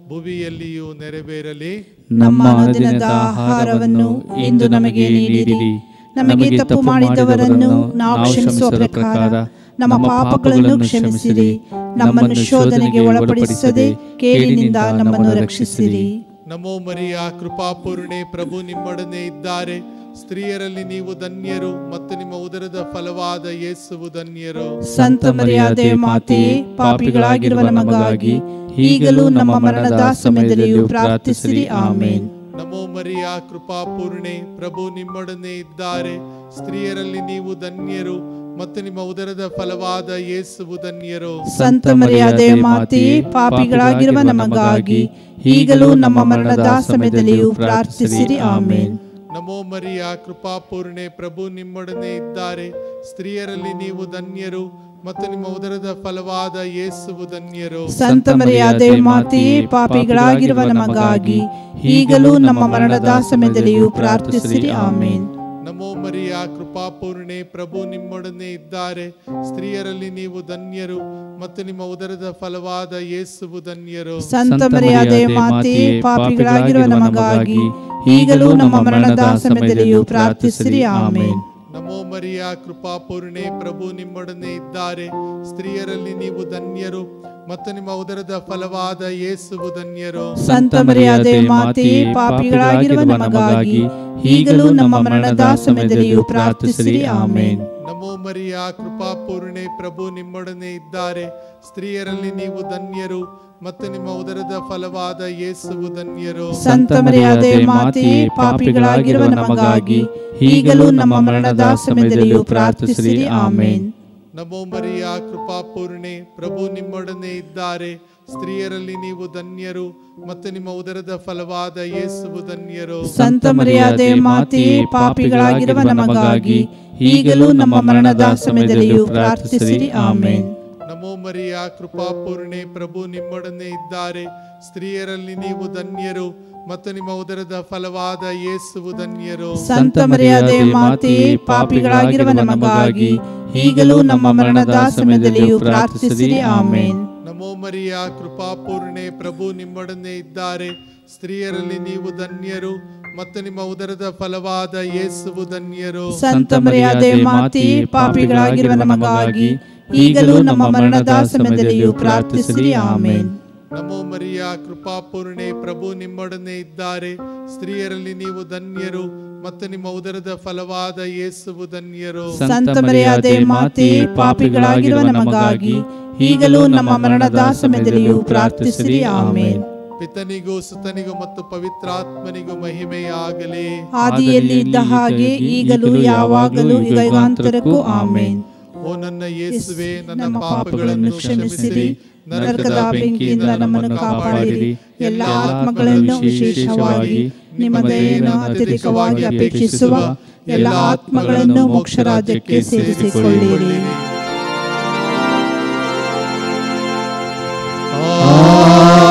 ಭುವಿಯಲ್ಲಿಯೂ ನೆರವೇರಲಿ. ನಮ್ಮ ಅನುದಿನದ ಆಹಾರವನ್ನು ಇಂದು ನಮಗೆ ನೀಡಿರಿ. ನಮಗೆ ತಪ್ಪು ಮಾಡಿದವರನ್ನು ನಾವು ಕ್ಷಮಿಸುವ ಪ್ರಕಾರ ನಮ್ಮ ಪಾಪಗಳನ್ನು ಕ್ಷಮಿಸಿರಿ. ನಮ್ಮನ್ನು ಶೋಧನೆಗೆ ಒಳಪಡಿಸದೆ ಕೇಡಿನಿಂದ ನಮ್ಮನ್ನು ರಕ್ಷಿಸಿರಿ. ನಮೋ ಮರಿಯ, ಕೃಪಾಪೂರ್ಣೆ, ಪ್ರಭು ನಿಮ್ಮೊಡನೆ ಇದ್ದಾರೆ. ಸ್ತ್ರೀಯರಲ್ಲಿ ನೀವು ಧನ್ಯರು ಮತ್ತು ನಿಮ್ಮ ಉದರದ ಫಲವಾದ ಯೇಸುವು ಧನ್ಯರು. ಸಂತ ಮರಿಯಾದೆ ಮಾತೆಯೇ, ಪಾಪಿಗಳಾಗಿರುವ ನಮಗಾಗಿ ಈಗಲೂ ನಮ್ಮ ಮರಣದ ಸಮಯದಲ್ಲಿಯೂ ಪ್ರಾರ್ಥಿಸಿರಿ. ಆಮೇನ್. ನಮೋ ಮರಿಯ, ಕೃಪಾಪೂರ್ಣೆ, ಪ್ರಭು ನಿಮ್ಮೊಡನೆ ಇದ್ದಾರೆ. ಸ್ತ್ರೀಯರಲ್ಲಿ ನೀವು ಧನ್ಯರು ಮತ್ತು ನಿಮ್ಮ ಉದರದ ಫಲವಾದ ಯೇಸುವು ಧನ್ಯರು. ಸಂತ ಮರಿಯಾದೆ ಮಾತೆಯೇ, ಪಾಪಿಗಳಾಗಿರುವ ನಮಗಾಗಿ ಈಗಲೂ ನಮ್ಮ ಮರಣದ ಸಮಯದಲ್ಲಿಯೂ ಪ್ರಾರ್ಥಿಸಿರಿ. ಆಮೇನ್. ನಮೋ ಮರಿಯ, ಕೃಪಾಪೂರ್ಣೆ, ಪ್ರಭು ನಿಮ್ಮೊಡನೆ ಇದ್ದಾರೆ. ಸ್ತ್ರೀಯರಲ್ಲಿ ನೀವು ಧನ್ಯರು ಮತ್ತು ನಿಮ್ಮ ಉದರದ ಫಲವಾದ ಯೇಸುವು ಧನ್ಯರು. ಸಂತ ಮರಿಯಾದೆ ಮಾತೆಯೇ, ಪಾಪಿಗಳಾಗಿರುವ ನಮಗಾಗಿ ಈಗಲೂ ನಮ್ಮ ಮರಣದ ಸಮಯದಲ್ಲಿಯೂ ಪ್ರಾರ್ಥಿಸಿರಿ. ಆಮೇನ್. ನಮೋ ಮರಿಯ, ಕೃಪಾಪೂರ್ಣೆ, ಪ್ರಭು ನಿಮ್ಮೊಡನೆ ಇದ್ದಾರೆ. ಸ್ತ್ರೀಯರಲ್ಲಿ ನೀವು ಧನ್ಯರು ಮತ್ತು ನಿಮ್ಮ ಉದರದ ಫಲವಾದ ಯೇಸುವು ಧನ್ಯರು. ಸಂತ ಮರಿಯಾದೆ ಮಾತೆಯೇ, ಪಾಪಿಗಳಾಗಿರುವ ನಮಗಾಗಿ ಈಗಲೂ ನಮ್ಮ ಮರಣದ ಸಮಯದಲ್ಲಿಯೂ ಪ್ರಾರ್ಥಿಸಿರಿ. ಆಮೇನ್. ನಮೋ ಮರಿಯ, ಕೃಪಾಪೂರ್ಣೆ, ಪ್ರಭು ನಿಮ್ಮೊಡನೆ ಇದ್ದಾರೆ. ಸ್ತ್ರೀಯರಲ್ಲಿ ನೀವು ಧನ್ಯರು ಮತ್ತು ನಿಮ್ಮ ಉದರದ ಫಲವಾದ ಯೇಸುವು ಧನ್ಯರು. ಸಂತ ಮರಿಯಾದೆ ಮಾತೆಯೇ, ಪಾಪಿಗಳಾಗಿರುವ ನಮಗಾಗಿ ಈಗಲೂ ನಮ್ಮ ಮರಣದ ಸಮಯದಲ್ಲಿಯೂ ಪ್ರಾರ್ಥಿಸಿರಿ. ಆಮೇನ್. ನಮೋ ಮರಿಯ, ಕೃಪಾಪೂರ್ಣೆ, ಪ್ರಭು ನಿಮ್ಮೊಡನೆ ಇದ್ದಾರೆ. ಸ್ತ್ರೀಯರಲ್ಲಿ ನೀವು ಧನ್ಯರು ಮತ್ತು ನಿಮ್ಮ ಉದರದ ಫಲವಾದ ಯೇಸುವು ಧನ್ಯರು. ಸಂತ ಮರಿಯಾದೆ ಮಾತೆಯೇ, ಪಾಪಿಗಳಾಗಿರುವ ನಮಗಾಗಿ ಈಗಲೂ ನಮ್ಮ ಮರಣದ ಸಮಯದಲ್ಲಿಯೂ ಪ್ರಾರ್ಥಿಸಿರಿ. ಆಮೇನ್. ನಮೋ ಮರಿಯ, ಕೃಪಾಪೂರ್ಣೆ, ಪ್ರಭು ನಿಮ್ಮೊಡನೆ ಇದ್ದಾರೆ. ಸ್ತ್ರೀಯರಲ್ಲಿ ನೀವು ಧನ್ಯರು ಮತ್ತು ನಿಮ್ಮ ಉದರದ ಫಲವಾದ ಯೇಸುವು ಧನ್ಯರು. ಸಂತ ಮರಿಯಾದೆ ಮಾತೆಯೇ, ಪಾಪಿಗಳಾಗಿರುವ ನಮಗಾಗಿ ಈಗಲೂ ನಮ್ಮ ಮರಣದ ಸಮಯದಲ್ಲಿಯೂ ಪ್ರಾರ್ಥಿಸಿರಿ. ಆಮೇನ್. ನಮೋ ಮರಿಯ, ಕೃಪಾಪೂರ್ಣೆ, ಪ್ರಭು ನಿಮ್ಮೊಡನೆ ಇದ್ದಾರೆ. ಸ್ತ್ರೀಯರಲ್ಲಿ ನೀವು ಧನ್ಯರು ಮತ್ತು ನಿಮ್ಮ ಉದರದ ಫಲವಾದ ಯೇಸುವು ಧನ್ಯರು. ಸಂತ ಮರಿಯಾದೆ ಮಾತೆಯೇ, ಪಾಪಿಗಳಾಗಿರುವ ನಮಗಾಗಿ ಈಗಲೂ ನಮ್ಮ ಮರಣದ ಸಮಯದಲ್ಲಿಯೂ ಪ್ರಾರ್ಥಿಸಿರಿ. ಆಮೇನ್. ನಮೋ ಮರಿಯ, ಕೃಪಾಪೂರ್ಣೆ, ಪ್ರಭು ನಿಮ್ಮೊಡನೆ ಇದ್ದಾರೆ. ಸ್ತ್ರೀಯರಲ್ಲಿ ನೀವು ಧನ್ಯರು ಮತ್ತು ನಿಮ್ಮ ಉದರದ ಫಲವಾದ ಯೇಸುವು ಧನ್ಯರು. ಸಂತ ಮರಿಯಾದೆ ಮಾತೆಯೇ, ಪಾಪಿಗಳಾಗಿರುವ ನಮಗಾಗಿ ಈಗಲೂ ನಮ್ಮ ಮರಣದ ಸಮಯದಲ್ಲಿಯೂ ಪ್ರಾರ್ಥಿಸಿರಿ. ಆಮೇನ್. ನಮೋ ಮರಿಯ, ಕೃಪಾಪೂರ್ಣೆ, ಪ್ರಭು ನಿಮ್ಮೊಡನೆ ಇದ್ದಾರೆ. ಸ್ತ್ರೀಯರಲ್ಲಿ ನೀವು ಧನ್ಯರು ಮತ್ತು ನಿಮ್ಮ ಉದರದ ಫಲವಾದ ಯೇಸುವು ಧನ್ಯರು. ಸಂತ ಮರಿಯಾದೆ ಮಾತೆಯೇ, ಪಾಪಿಗಳಾಗಿರುವ ನಮಗಾಗಿ ಈಗಲೂ ನಮ್ಮ ಮರಣದ ಸಮಯದಲ್ಲಿಯೂ ಪ್ರಾರ್ಥಿಸಿರಿ. ಆಮೇನ್. ಪಿತನಿಗೂ ಸುತನಿಗೂ ಮತ್ತು ಪವಿತ್ರಾತ್ಮನಿಗೂ ಮಹಿಮೆಯಾಗಲಿ. ಆದಿಯಲ್ಲಿ ಇದ್ದ ಹಾಗೆ ಈಗಲೂ ಯಾವಾಗಲೂ ಯುಗಾಂತರಕ್ಕೂ. ಆಮೇನ್. ಓ ನನ್ನ ಯೇಸುವೆ, ನನ್ನ ಪಾಪಗಳನ್ನು ಕ್ಷಮಿಸಿರಿ, ನರಕದ ಬೆಂಕಿಯಿಂದ ನಮ್ಮನ್ನು ಕಾಪಾಡಿರಿ. ಎಲ್ಲ ಆತ್ಮಗಳನ್ನು, ವಿಶೇಷವಾಗಿ ನಿಮ್ಮ ದಯೆಯನ್ನು ಅತ್ಯಧಿಕವಾಗಿ ಅಪೇಕ್ಷಿಸುವ ಎಲ್ಲ ಆತ್ಮಗಳನ್ನು ಮೋಕ್ಷ ರಾಜ್ಯಕ್ಕೆ ಸೇರಿಸಿಕೊಳ್ಳಿರಿ. ಆಮೆನ್.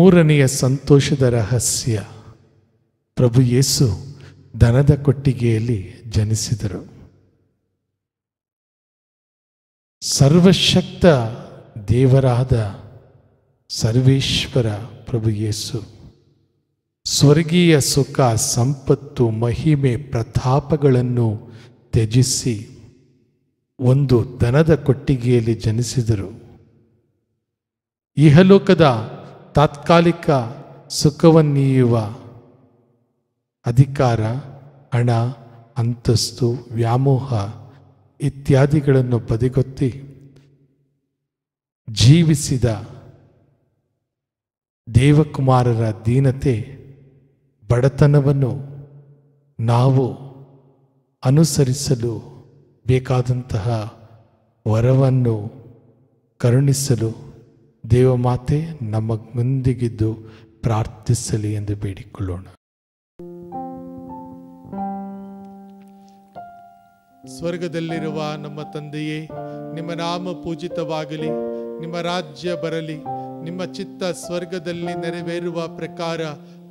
ಮೂರನೆಯ ಸಂತೋಷದ ರಹಸ್ಯ, ಪ್ರಭು ಯೇಸು ದನದ ಕೊಟ್ಟಿಗೆಯಲ್ಲಿ ಜನಿಸಿದರು. ಸರ್ವಶಕ್ತ ದೇವರಾದ ಸರ್ವೇಶ್ವರ ಪ್ರಭು ಯೇಸು ಸ್ವರ್ಗೀಯ ಸುಖ, ಸಂಪತ್ತು, ಮಹಿಮೆ, ಪ್ರತಾಪಗಳನ್ನು ತ್ಯಜಿಸಿ ಒಂದು ದನದ ಕೊಟ್ಟಿಗೆಯಲ್ಲಿ ಜನಿಸಿದರು. ಇಹಲೋಕದ ತಾತ್ಕಾಲಿಕ ಸುಖವನ್ನೀಯುವ ಅಧಿಕಾರ, ಹಣ, ಅಂತಸ್ತು, ವ್ಯಾಮೋಹ ಇತ್ಯಾದಿಗಳನ್ನು ಬದಿಗೊತ್ತಿ ಜೀವಿಸಿದ ದೇವಕುಮಾರರ ದೀನತೆ, ಬಡತನವನ್ನು ನಾವು ಅನುಸರಿಸಲು ಬೇಕಾದಂತಹ ವರವನ್ನು ಕರುಣಿಸಲು ದೇವಮಾತೆ ನಮ್ಮೊಂದಿಗಿದ್ದು ಪ್ರಾರ್ಥಿಸಲಿ ಎಂದು ಬೇಡಿಕೊಳ್ಳೋಣ. ಸ್ವರ್ಗದಲ್ಲಿರುವ ನಮ್ಮ ತಂದೆಯೇ, ನಿಮ್ಮ ನಾಮ ಪೂಜಿತವಾಗಲಿ, ನಿಮ್ಮ ರಾಜ್ಯ ಬರಲಿ, ನಿಮ್ಮ ಚಿತ್ತ ಸ್ವರ್ಗದಲ್ಲಿ ನೆರವೇರುವ ಪ್ರಕಾರ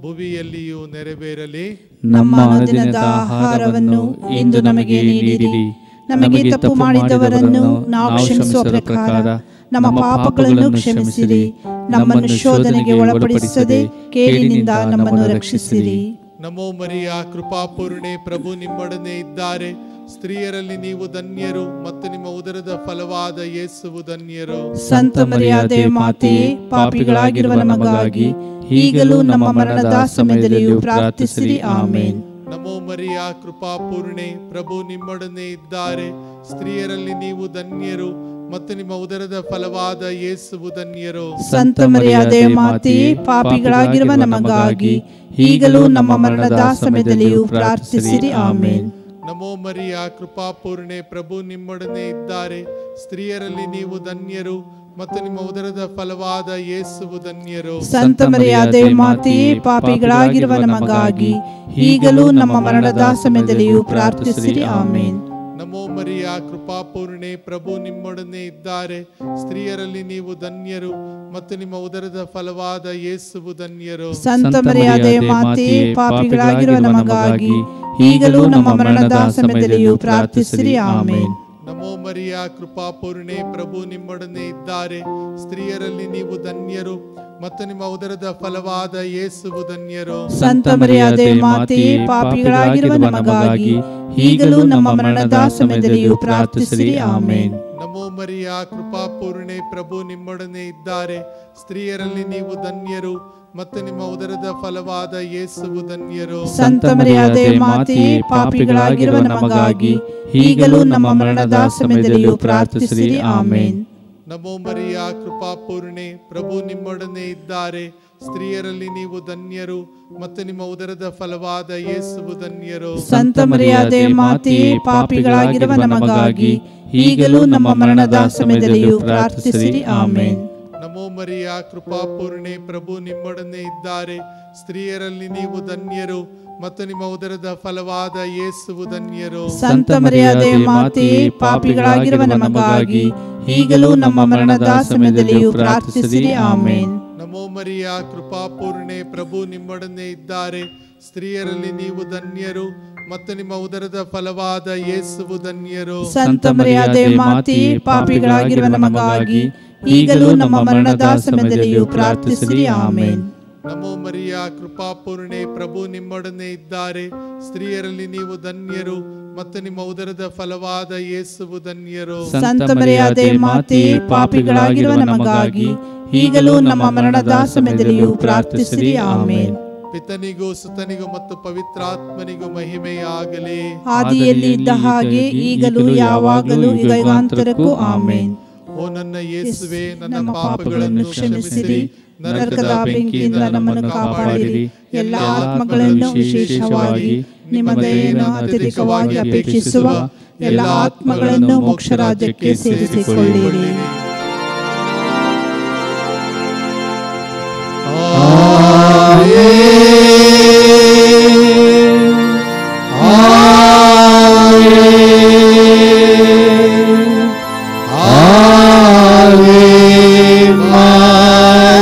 ಭುವಿಯಲ್ಲಿಯೂ ನೆರವೇರಲಿ. ನಮ್ಮ ಅನುದಿನದ ಆಹಾರವನ್ನು ಇಂದು ನಮಗೆ ನೀಡಿರಿ. ನಮಗೆ ತಪ್ಪು ಮಾಡಿದವರನ್ನು ನಾವು ಕ್ಷಮಿಸುವ ಪ್ರಕಾರ ನಮ್ಮ ಪಾಪಗಳನ್ನು ಕ್ಷಮಿಸಿರಿ. ನಮ್ಮನ್ನು ಶೋಧನೆಗೆ ಒಳಪಡಿಸದೆ ಕೇಡಿನಿಂದ ನಮ್ಮನ್ನು ರಕ್ಷಿಸಿರಿ. ನಮೋ ಮರಿಯ, ಕೃಪಾಪೂರ್ಣೆ, ಪ್ರಭು ನಿಮ್ಮೊಡನೆ ಇದ್ದಾರೆ. ಸ್ತ್ರೀಯರಲ್ಲಿ ನೀವು ಧನ್ಯರು ಮತ್ತು ನಿಮ್ಮ ಉದರದ ಫಲವಾದ ಯೇಸುವು ಧನ್ಯರು. ಸಂತ ಮರಿಯಾದೆ ಮಾತೆಯೇ, ಪಾಪಿಗಳಾಗಿರುವ ನಮಗಾಗಿ ಈಗಲೂ ನಮ್ಮ ಮರಣದ ಸಮಯದಲ್ಲಿಯೂ ಪ್ರಾರ್ಥಿಸಿರಿ. ಆಮೇನ್. ನಮೋ ಮರಿಯ, ಕೃಪಾಪೂರ್ಣೆ, ಪ್ರಭು ನಿಮ್ಮೊಡನೆ ಇದ್ದಾರೆ. ಸ್ತ್ರೀಯರಲ್ಲಿ ನೀವು ಧನ್ಯರು ಮತ್ತು ನಿಮ್ಮ ಉದರದ ಫಲವಾದ ಯೇಸುವು ಧನ್ಯರು. ಸಂತ ಮರಿಯಾದೆ ಮಾತೆಯೇ, ಪಾಪಿಗಳಾಗಿರುವ ನಮಗಾಗಿ ಈಗಲೂ ನಮ್ಮ ಮರಣದ ಸಮಯದಲ್ಲಿಯೂ ಪ್ರಾರ್ಥಿಸಿರಿ. ಆಮೇನ್. ನಮೋ ಮರಿಯ, ಕೃಪಾಪೂರ್ಣೆ, ಪ್ರಭು ನಿಮ್ಮೊಡನೆ ಇದ್ದಾರೆ. ಸ್ತ್ರೀಯರಲ್ಲಿ ನೀವು ಧನ್ಯರು ಮತ್ತು ನಿಮ್ಮ ಉದರದ ಫಲವಾದ ಯೇಸುವು ಧನ್ಯರು. ಸಂತ ಮರಿಯಾದೆ ಮಾತೆಯೇ, ಪಾಪಿಗಳಾಗಿರುವ ನಮಗಾಗಿ ಈಗಲೂ ನಮ್ಮ ಮರಣದ ಸಮಯದಲ್ಲಿಯೂ ಪ್ರಾರ್ಥಿಸಿರಿ. ಆಮೇನ್. ನಮೋ ಮರಿಯ, ಕೃಪಾಪೂರ್ಣೆ, ಪ್ರಭು ನಿಮ್ಮೊಡನೆ ಇದ್ದಾರೆ. ಸ್ತ್ರೀಯರಲ್ಲಿ ನೀವು ಧನ್ಯರು ಮತ್ತು ನಿಮ್ಮ ಉದರದ ಫಲವಾದ ಯೇಸುವು ಧನ್ಯರು. ಸಂತ ಮರಿಯಾದೆ ಮಾತೆಯೇ, ಪಾಪಿಗಳಾಗಿರುವ ನಮಗಾಗಿ ಈಗಲೂ ನಮ್ಮ ಮರಣದ ಸಮಯದಲ್ಲಿಯೂ ಪ್ರಾರ್ಥಿಸಿರಿ. ಆಮೇನ್. ನಮೋ ಮರಿಯ, ಕೃಪಾಪೂರ್ಣೆ, ಪ್ರಭು ನಿಮ್ಮೊಡನೆ ಇದ್ದಾರೆ. ಸ್ತ್ರೀಯರಲ್ಲಿ ನೀವು ಧನ್ಯರು ಮತ್ತು ನಿಮ್ಮ ಉದರದ ಫಲವಾದ ಯೇಸುವು ಧನ್ಯರು. ಸಂತ ಮರಿಯಾದೆ ಮಾತೆಯೇ, ಪಾಪಿಗಳಾಗಿರುವ ನಮಗಾಗಿ ಈಗಲೂ ನಮ್ಮ ಮರಣದ ಸಮಯದಲ್ಲಿಯೂ ಪ್ರಾರ್ಥಿಸಿರಿ. ಆಮೇನ್. ನಮೋ ಮರಿಯ, ಕೃಪಾಪೂರ್ಣೆ, ಪ್ರಭು ನಿಮ್ಮೊಡನೆ ಇದ್ದಾರೆ. ಸ್ತ್ರೀಯರಲ್ಲಿ ನೀವು ಧನ್ಯರು ಮತ್ತು ನಿಮ್ಮ ಉದರದ ಫಲವಾದ ಯೇಸುವು ಧನ್ಯರು. ಸಂತ ಮರಿಯಾದೆ ಮಾತೆಯೇ, ಪಾಪಿಗಳಾಗಿರುವ ನಮಗಾಗಿ ಈಗಲೂ ನಮ್ಮ ಮರಣದ ಸಮಯದಲ್ಲಿಯೂ ಪ್ರಾರ್ಥಿಸಿರಿ. ಆಮೇನ್. ನಮೋ ಮರಿಯ, ಕೃಪಾಪೂರ್ಣೆ, ಪ್ರಭು ನಿಮ್ಮೊಡನೆ ಇದ್ದಾರೆ. ಸ್ತ್ರೀಯರಲ್ಲಿ ನೀವು ಧನ್ಯರು ಮತ್ತು ನಿಮ್ಮ ಉದರದ ಫಲವಾದ ಯೇಸುವು ಧನ್ಯರು. ಸಂತ ಮರಿಯಾದೆ ಮಾತೆಯೇ, ಪಾಪಿಗಳಾಗಿರುವ ನಮಗಾಗಿ ಈಗಲೂ ನಮ್ಮ ಮರಣದ ಸಮಯದಲ್ಲಿಯೂ ಪ್ರಾರ್ಥಿಸಿರಿ. ಆಮೇನ್. ನಮೋ ಮರಿಯ, ಕೃಪಾಪೂರ್ಣೆ, ಪ್ರಭು ನಿಮ್ಮೊಡನೆ ಇದ್ದಾರೆ. ಸ್ತ್ರೀಯರಲ್ಲಿ ನೀವು ಧನ್ಯರು ಮತ್ತು ನಿಮ್ಮ ಉದರದ ಫಲವಾದ ಯೇಸುವು ಧನ್ಯರು. ಸಂತ ಮರಿಯಾದೆ ಮಾತೆಯೇ, ಪಾಪಿಗಳಾಗಿರುವ ನಮಗಾಗಿ ಈಗಲೂ ನಮ್ಮ ಮರಣದ ಸಮಯದಲ್ಲಿಯೂ ಪ್ರಾರ್ಥಿಸಿರಿ. ಆಮೇನ್. ನಮೋ ಮರಿಯ, ಕೃಪಾಪೂರ್ಣೆ, ಪ್ರಭು ನಿಮ್ಮೊಡನೆ ಇದ್ದಾರೆ. ಸ್ತ್ರೀಯರಲ್ಲಿ ನೀವು ಧನ್ಯರು ಮತ್ತು ನಿಮ್ಮ ಉದರದ ಫಲವಾದ ಯೇಸುವು ಧನ್ಯರು. ಸಂತ ಮರಿಯಾದೆ ಮಾತೆಯೇ, ಪಾಪಿಗಳಾಗಿರುವ ನಮಗಾಗಿ ಈಗಲೂ ನಮ್ಮ ಮರಣದ ಸಮಯದಲ್ಲಿಯೂ ಪ್ರಾರ್ಥಿಸಿರಿ. ಆಮೇನ್. ನಮೋ ಮರಿಯ, ಕೃಪಾಪೂರ್ಣೆ, ಪ್ರಭು ನಿಮ್ಮೊಡನೆ ಇದ್ದಾರೆ. ಸ್ತ್ರೀಯರಲ್ಲಿ ನೀವು ಧನ್ಯರು ಮತ್ತು ನಿಮ್ಮ ಉದರದ ಫಲವಾದ ಯೇಸುವು ಧನ್ಯರು. ಸಂತ ಮರಿಯಾದೆ ಮಾತೆಯೇ, ಪಾಪಿಗಳಾಗಿರುವ ನಮಗಾಗಿ ಈಗಲೂ ನಮ್ಮ ಮರಣದ ಸಮಯದಲ್ಲಿಯೂ ಪ್ರಾರ್ಥಿಸಿರಿ. ಆಮೇನ್. ಪಿತನಿಗೂ ಸುತನಿಗೂ ಮತ್ತು ಪವಿತ್ರಾತ್ಮನಿಗೂ ಮಹಿಮೆಯಾಗಲಿ. ಆದಿಯಲ್ಲಿ ಇದ್ದ ಹಾಗೆ ಈಗಲೂ ಯಾವಾಗಲೂ ಯುಗಾಂತರಕ್ಕೂ. ಆಮೇನ್. ಓ ನನ್ನ ಯೇಸುವೆ, ನನ್ನ ಪಾಪಗಳನ್ನು ಕ್ಷಮಿಸಿರಿ, ನರಕದ ಬೆಂಕಿಯಿಂದ ನಮ್ಮನ್ನು ಕಾಪಾಡಿರಿ. ಎಲ್ಲ ಆತ್ಮಗಳನ್ನು, ವಿಶೇಷವಾಗಿ ನಿಮ್ಮ ದಯೆಯನ್ನು ಅತ್ಯಧಿಕವಾಗಿ ಅಪೇಕ್ಷಿಸುವ ಎಲ್ಲ ಆತ್ಮಗಳನ್ನು ಮೋಕ್ಷ ರಾಜ್ಯಕ್ಕೆ ಸೇರಿಸಿಕೊಳ್ಳಿರಿ.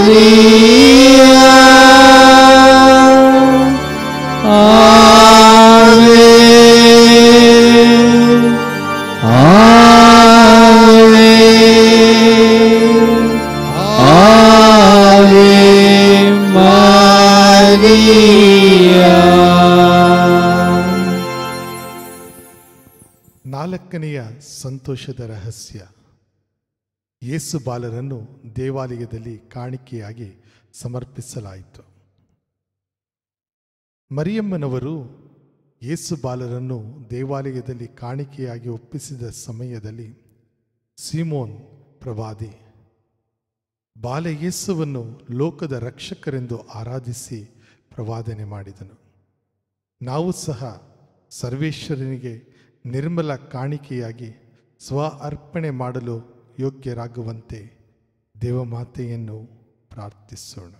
Maria. ನಾಲ್ಕನೆಯ ಸಂತೋಷದ ರಹಸ್ಯ, ಯೇಸು ಬಾಲರನ್ನು ದೇವಾಲಯದಲ್ಲಿ ಕಾಣಿಕೆಯಾಗಿ ಸಮರ್ಪಿಸಲಾಯಿತು. ಮರಿಯಮ್ಮನವರು ಯೇಸು ಬಾಲರನ್ನು ದೇವಾಲಯದಲ್ಲಿ ಕಾಣಿಕೆಯಾಗಿ ಒಪ್ಪಿಸಿದ ಸಮಯದಲ್ಲಿ ಸೀಮೋನ್ ಪ್ರವಾದಿ ಬಾಲ ಯೇಸುವನ್ನು ಲೋಕದ ರಕ್ಷಕರೆಂದು ಆರಾಧಿಸಿ ಪ್ರವಾದನೆ ಮಾಡಿದನು. ನಾವು ಸಹ ಸರ್ವೇಶ್ವರನಿಗೆ ನಿರ್ಮಲ ಕಾಣಿಕೆಯಾಗಿ ಸ್ವ ಅರ್ಪಣೆ ಮಾಡಲು ಯೋಗ್ಯರಾಗುವಂತೆ ದೇವಮಾತೆಯನ್ನು ಪ್ರಾರ್ಥಿಸೋಣ.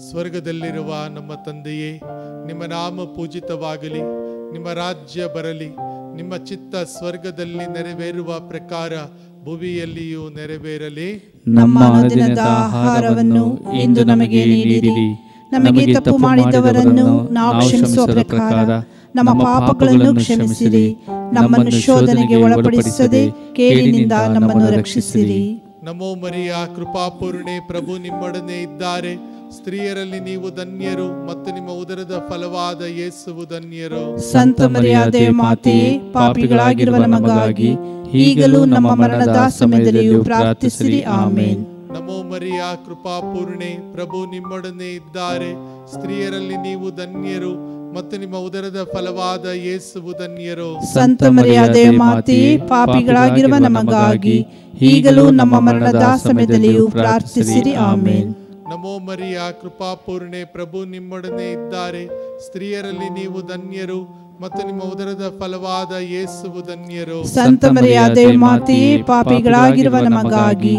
ಸ್ವರ್ಗದಲ್ಲಿರುವ ನಮ್ಮ ತಂದೆಯೇ, ನಿಮ್ಮ ನಾಮ ಪೂಜಿತವಾಗಲಿ, ನಿಮ್ಮ ರಾಜ್ಯ ಬರಲಿ, ನಿಮ್ಮ ಚಿತ್ತ ಸ್ವರ್ಗದಲ್ಲಿ ನೆರವೇರುವ ಪ್ರಕಾರ ಭುವಿಯಲ್ಲಿಯೂ ನೆರವೇರಲಿ. ನಮ್ಮ ಅನುದಿನದ ಆಹಾರವನ್ನು ಇಂದು ನಮಗೆ ನೀಡಿರಿ. ನಮಗೆ ತಪ್ಪು ಮಾಡಿದವರನ್ನು ನಾವು ಕ್ಷಮಿಸುವ ಪ್ರಕಾರ ನಮ್ಮ ಪಾಪಗಳನ್ನು ಕ್ಷಮಿಸಿರಿ. ನಮ್ಮನ್ನು ಶೋಧನೆಗೆ ಒಳಪಡಿಸದೆ ಕೇಡಿನಿಂದ ನಮ್ಮನ್ನು ರಕ್ಷಿಸಿರಿ. ನಮೋ ಮರಿಯ, ಕೃಪಾಪೂರ್ಣೆ, ಪ್ರಭು ನಿಮ್ಮೊಡನೆ ಇದ್ದಾರೆ. ಸ್ತ್ರೀಯರಲ್ಲಿ ನೀವು ಧನ್ಯರು ಮತ್ತು ನಿಮ್ಮ ಉದರದ ಫಲವಾದ ಯೇಸುವು ಧನ್ಯರು. ಸಂತ ಮರಿಯಾದೆ ಮಾತೆಯೇ, ಪಾಪಿಗಳಾಗಿರುವ ನಮಗಾಗಿ ಈಗಲೂ ನಮ್ಮ ಮರಣದ ಸಮಯದಲ್ಲಿಯೂ ಪ್ರಾರ್ಥಿಸಿರಿ. ಆಮೇನ್. ನಮೋ ಮರಿಯ, ಕೃಪಾಪೂರ್ಣೆ, ಪ್ರಭು ನಿಮ್ಮೊಡನೆ ಇದ್ದಾರೆ. ಸ್ತ್ರೀಯರಲ್ಲಿ ನೀವು ಧನ್ಯರು ಮತ್ತು ನಿಮ್ಮ ಉದರದ ಫಲವಾದ ಯೇಸುವು ಧನ್ಯರು. ಸಂತ ಮರಿಯಾದೆ ಮಾತೆಯೇ, ಪಾಪಿಗಳಾಗಿರುವ ನಮಗಾಗಿ ಈಗಲೂ ನಮ್ಮ ಮರಣದ ಸಮಯದಲ್ಲಿಯೂ ಪ್ರಾರ್ಥಿಸಿರಿ. ಆಮೇನ್. ನಮೋ ಮರಿಯ, ಕೃಪಾಪೂರ್ಣೆ, ಪ್ರಭು ನಿಮ್ಮೊಡನೆ ಇದ್ದಾರೆ. ಸ್ತ್ರೀಯರಲ್ಲಿ ನೀವು ಧನ್ಯರು ಮತ್ತು ನಿಮ್ಮ ಉದರದ ಫಲವಾದ ಯೇಸುವು ಧನ್ಯರು. ಸಂತ ಮರಿಯಾದೆ ಮಾತೆಯೇ, ಪಾಪಿಗಳಾಗಿರುವ ನಮಗಾಗಿ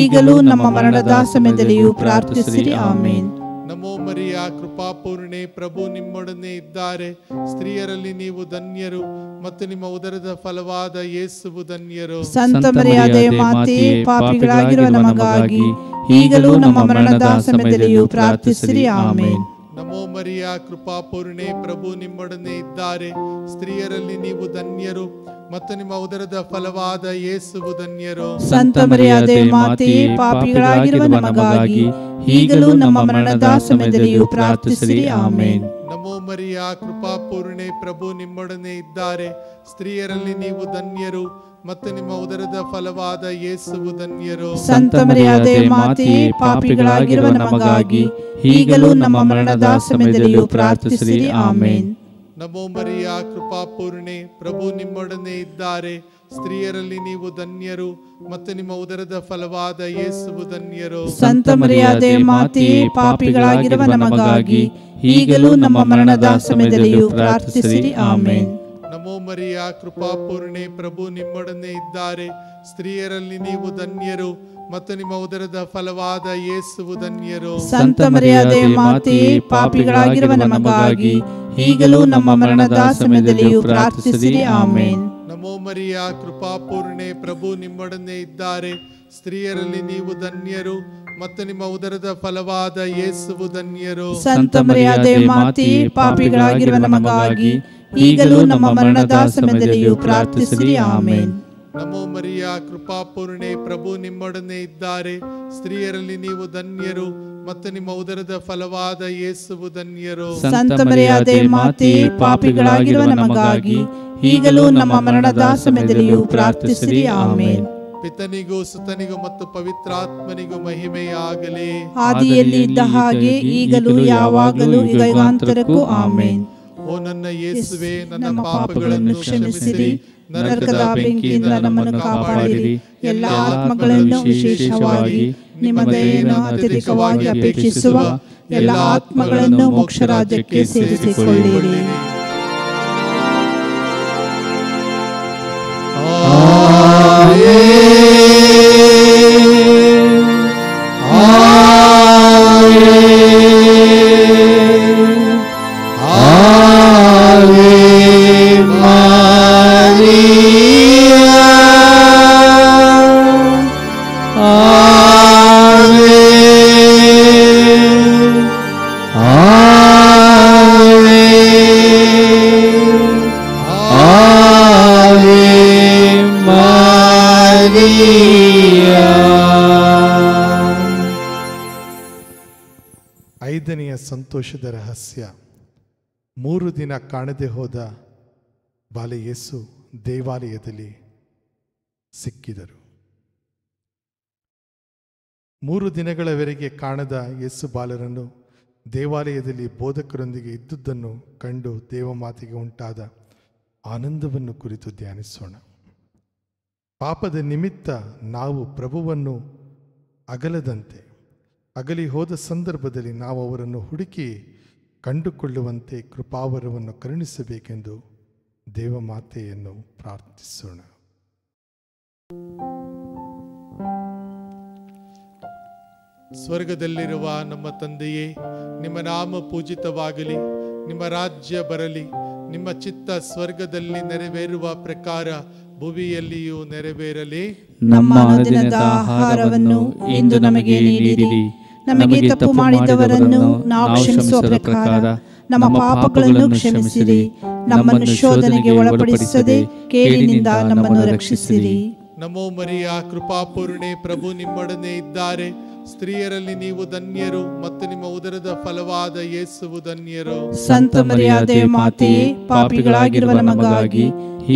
ಈಗಲೂ ನಮ್ಮ ಮರಣದ ಸಮಯದಲ್ಲಿಯೂ ಪ್ರಾರ್ಥಿಸಿರಿ. ಆಮೇನ್. ನಮೋ ಮರಿಯ, ಕೃಪಾಪೂರ್ಣೆ, ಪ್ರಭು ನಿಮ್ಮೊಡನೆ ಇದ್ದಾರೆ. ಸ್ತ್ರೀಯರಲ್ಲಿ ನೀವು ಧನ್ಯರು ಮತ್ತು ನಿಮ್ಮ ಉದರದ ಫಲವಾದ ಯೇಸುವು ಧನ್ಯರು. ಸಂತ ಮರಿಯಾದೆ ಮಾತೆಯೇ, ಪಾಪಿಗಳಾಗಿರುವ ನಮಗಾಗಿ ಈಗಲೂ ನಮ್ಮ ಮರಣದ ಸಮಯದಲ್ಲಿಯೂ ಪ್ರಾರ್ಥಿಸಿರಿ. ಆಮೇನ್. ನಮೋ ಮರಿಯ, ಕೃಪಾಪೂರ್ಣೆ, ಪ್ರಭು ನಿಮ್ಮೊಡನೆ ಇದ್ದಾರೆ. ಸ್ತ್ರೀಯರಲ್ಲಿ ನೀವು ಧನ್ಯರು ಮತ್ತು ನಿಮ್ಮ ಉದರದ ಫಲವಾದ ಯೇಸುವು ಧನ್ಯರು. ಸಂತ ಮರಿಯಾದೆ ಮಾತೆಯೇ, ಪಾಪಿಗಳಾಗಿರುವ ನಮಗಾಗಿ ಈಗಲೂ ನಮ್ಮ ಮರಣದ ಸಮಯದಲ್ಲಿಯೂ ಪ್ರಾರ್ಥಿಸಿರಿ. ಆಮೇನ್. ನಮೋ ಮರಿಯ, ಕೃಪಾಪೂರ್ಣೆ, ಪ್ರಭು ನಿಮ್ಮೊಡನೆ ಇದ್ದಾರೆ. ಸ್ತ್ರೀಯರಲ್ಲಿ ನೀವು ಧನ್ಯರು ಮತ್ತು ನಿಮ್ಮ ಉದರದ ಫಲವಾದ ಯೇಸುವು ಧನ್ಯರು. ಸಂತ ಮರಿಯಾದೆ ಮಾತೆಯೇ, ಪಾಪಿಗಳಾಗಿರುವ ನಮಗಾಗಿ ಈಗಲೂ ನಮ್ಮ ಮರಣದ ಸಮಯದಲ್ಲಿಯೂ ಪ್ರಾರ್ಥಿಸಿರಿ. ಆಮೇನ್. ನಮೋ ಮರಿಯ, ಕೃಪಾಪೂರ್ಣೆ, ಪ್ರಭು ನಿಮ್ಮೊಡನೆ ಇದ್ದಾರೆ. ಸ್ತ್ರೀಯರಲ್ಲಿ ನೀವು ಧನ್ಯರು ಮತ್ತು ನಿಮ್ಮ ಉದರದ ಫಲವಾದ ಯೇಸುವು ಧನ್ಯರು. ಸಂತ ಮರಿಯಾದೆ ಮಾತೆಯೇ, ಪಾಪಿಗಳಾಗಿರುವ ನಮಗಾಗಿ ಈಗಲೂ ನಮ್ಮ ಮರಣದ ಸಮಯದಲ್ಲಿಯೂ ಪ್ರಾರ್ಥಿಸಿರಿ. ಆಮೇನ್. ನಮೋ ಮರಿಯ, ಕೃಪಾಪೂರ್ಣೆ, ಪ್ರಭು ನಿಮ್ಮೊಡನೆ ಇದ್ದಾರೆ. ಸ್ತ್ರೀಯರಲ್ಲಿ ನೀವು ಧನ್ಯರು ಮತ್ತು ನಿಮ್ಮ ಉದರದ ಫಲವಾದ ಯೇಸುವು ಧನ್ಯರು. ಸಂತ ಮರಿಯಾದೆ ಮಾತೆಯೇ, ಪಾಪಿಗಳಾಗಿರುವ ನಮಗಾಗಿ ಈಗಲೂ ನಮ್ಮ ಮರಣದ ಸಮಯದಲ್ಲಿಯೂ ಪ್ರಾರ್ಥಿಸಿರಿ. ಆಮೇನ್. ನಮೋ ಮರಿಯ, ಕೃಪಾಪೂರ್ಣೆ, ಪ್ರಭು ನಿಮ್ಮೊಡನೆ ಇದ್ದಾರೆ. ಸ್ತ್ರೀಯರಲ್ಲಿ ನೀವು ಧನ್ಯರು ಮತ್ತು ನಿಮ್ಮ ಉದರದ ಫಲವಾದ ಯೇಸುವು ಧನ್ಯರು. ಸಂತ ಮರಿಯಾದೆ ಮಾತೆಯೇ, ಪಾಪಿಗಳಾಗಿರುವ ನಮಗಾಗಿ ಈಗಲೂ ನಮ್ಮ ಮರಣದ ಸಮಯದಲ್ಲಿಯೂ ಪ್ರಾರ್ಥಿಸಿರಿ. ಆಮೇನ್. ನಮೋ ಮರಿಯ, ಕೃಪಾಪೂರ್ಣೆ, ಪ್ರಭು ನಿಮ್ಮೊಡನೆ ಇದ್ದಾರೆ. ಸ್ತ್ರೀಯರಲ್ಲಿ ನೀವು ಧನ್ಯರು ಮತ್ತು ನಿಮ್ಮ ಉದರದ ಫಲವಾದ ಯೇಸುವು ಧನ್ಯರು. ಸಂತ ಮರಿಯಾದೆ ಮಾತೆಯೇ, ಪಾಪಿಗಳಾಗಿರುವ ನಮಗಾಗಿ ಈಗಲೂ ನಮ್ಮ ಮರಣದ ಸಮಯದಲ್ಲಿಯೂ ಪ್ರಾರ್ಥಿಸಿರಿ. ಆಮೇನ್. ಪಿತನಿಗೂ ಸುತನಿಗೂ ಮತ್ತು ಪವಿತ್ರಾತ್ಮನಿಗೂ ಮಹಿಮೆಯಾಗಲಿ. ಆದಿಯಲ್ಲಿ ಇದ್ದ ಹಾಗೆ ಈಗಲೂ ಯಾವಾಗಲೂ ಯುಗಾಂತರಕ್ಕೂ. ಆಮೇನ್. ಓ ನನ್ನ ಯೇಸುವೆ, ನನ್ನ ಪಾಪಗಳನ್ನು ಕ್ಷಮಿಸಿರಿ, ನರಕದ ಬೆಂಕಿಯಿಂದ ನಮ್ಮನ್ನು ಕಾಪಾಡಿರಿ. ಎಲ್ಲ ಆತ್ಮಗಳನ್ನು, ವಿಶೇಷವಾಗಿ ನಿಮ್ಮ ದಯೆಯನ್ನು ಅತ್ಯಧಿಕವಾಗಿ ಅಪೇಕ್ಷಿಸುವ ಎಲ್ಲ ಆತ್ಮಗಳನ್ನು ಮೋಕ್ಷ ರಾಜ್ಯಕ್ಕೆ ಸೇರಿಸಿಕೊಳ್ಳಿರಿ. Amen. 5ನೆಯ ಸಂತೋಷದ ರಹಸ್ಯ. 3 ದಿನ ಕಾಣದೆ ಹೋದ ಬಾಲ ಯೇಸು ದೇವಾಲಯದಲ್ಲಿ ಸಿಕ್ಕಿದರು. 3 ದಿನಗಳವರೆಗೆ ಕಾಣದ ಯೇಸು ಬಾಲರನ್ನು ದೇವಾಲಯದಲ್ಲಿ ಬೋಧಕರೊಂದಿಗೆ ಇದ್ದುದನ್ನು ಕಂಡು ದೇವಮಾತೆಗೆ ಉಂಟಾದ ಆನಂದವನ್ನು ಕುರಿತು ಧ್ಯಾನಿಸೋಣ. ಪಾಪದ ನಿಮಿತ್ತ ನಾವು ಪ್ರಭುವನ್ನು ಅಗಲಿ ಹೋದ ಸಂದರ್ಭದಲ್ಲಿ ನಾವು ಅವರನ್ನು ಹುಡುಕಿ ಕಂಡುಕೊಳ್ಳುವಂತೆ ಕೃಪಾವರವನ್ನು ಕರುಣಿಸಬೇಕೆಂದು ದೇವಮಾತೆಯನ್ನು ಪ್ರಾರ್ಥಿಸೋಣ. ಸ್ವರ್ಗದಲ್ಲಿರುವ ನಮ್ಮ ತಂದೆಯೇ, ನಿಮ್ಮ ನಾಮ ಪೂಜಿತವಾಗಲಿ, ನಿಮ್ಮ ರಾಜ್ಯ ಬರಲಿ, ನಿಮ್ಮ ಚಿತ್ತ ಸ್ವರ್ಗದಲ್ಲಿ ನೆರವೇರುವ ಪ್ರಕಾರ ಭುವಿಯಲ್ಲಿಯೂ ನೆರವೇರಲಿ. ನಮ್ಮ ಅನುದಿನದ ಆಹಾರವನ್ನು ಇಂದು ನಮಗೆ ನೀಡಿರಿ. ನಮಗೆ ತಪ್ಪು ಮಾಡಿದವರನ್ನು ನಾವು ಕ್ಷಮಿಸುವ ಪ್ರಕಾರ ನಮ್ಮ ಪಾಪಗಳನ್ನು ಕ್ಷಮಿಸಿರಿ. ನಮ್ಮನ್ನು ಶೋಧನೆಗೆ ಒಳಪಡಿಸದೆ ಕೇಡಿನಿಂದ ನಮ್ಮನ್ನು ರಕ್ಷಿಸಿರಿ. ನಮೋ ಮರಿಯ, ಕೃಪಾಪೂರ್ಣೆ, ಪ್ರಭು ನಿಮ್ಮೊಡನೆ ಇದ್ದಾರೆ. ಸ್ತ್ರೀಯರಲ್ಲಿ ನೀವು ಧನ್ಯರು ಮತ್ತು ನಿಮ್ಮ ಉದರದ ಫಲವಾದ ಯೇಸುವು ಧನ್ಯರು. ಸಂತ ಮರಿಯಾದೆ ಮಾತೆಯೇ, ಪಾಪಿಗಳಾಗಿರುವ ನಮಗಾಗಿ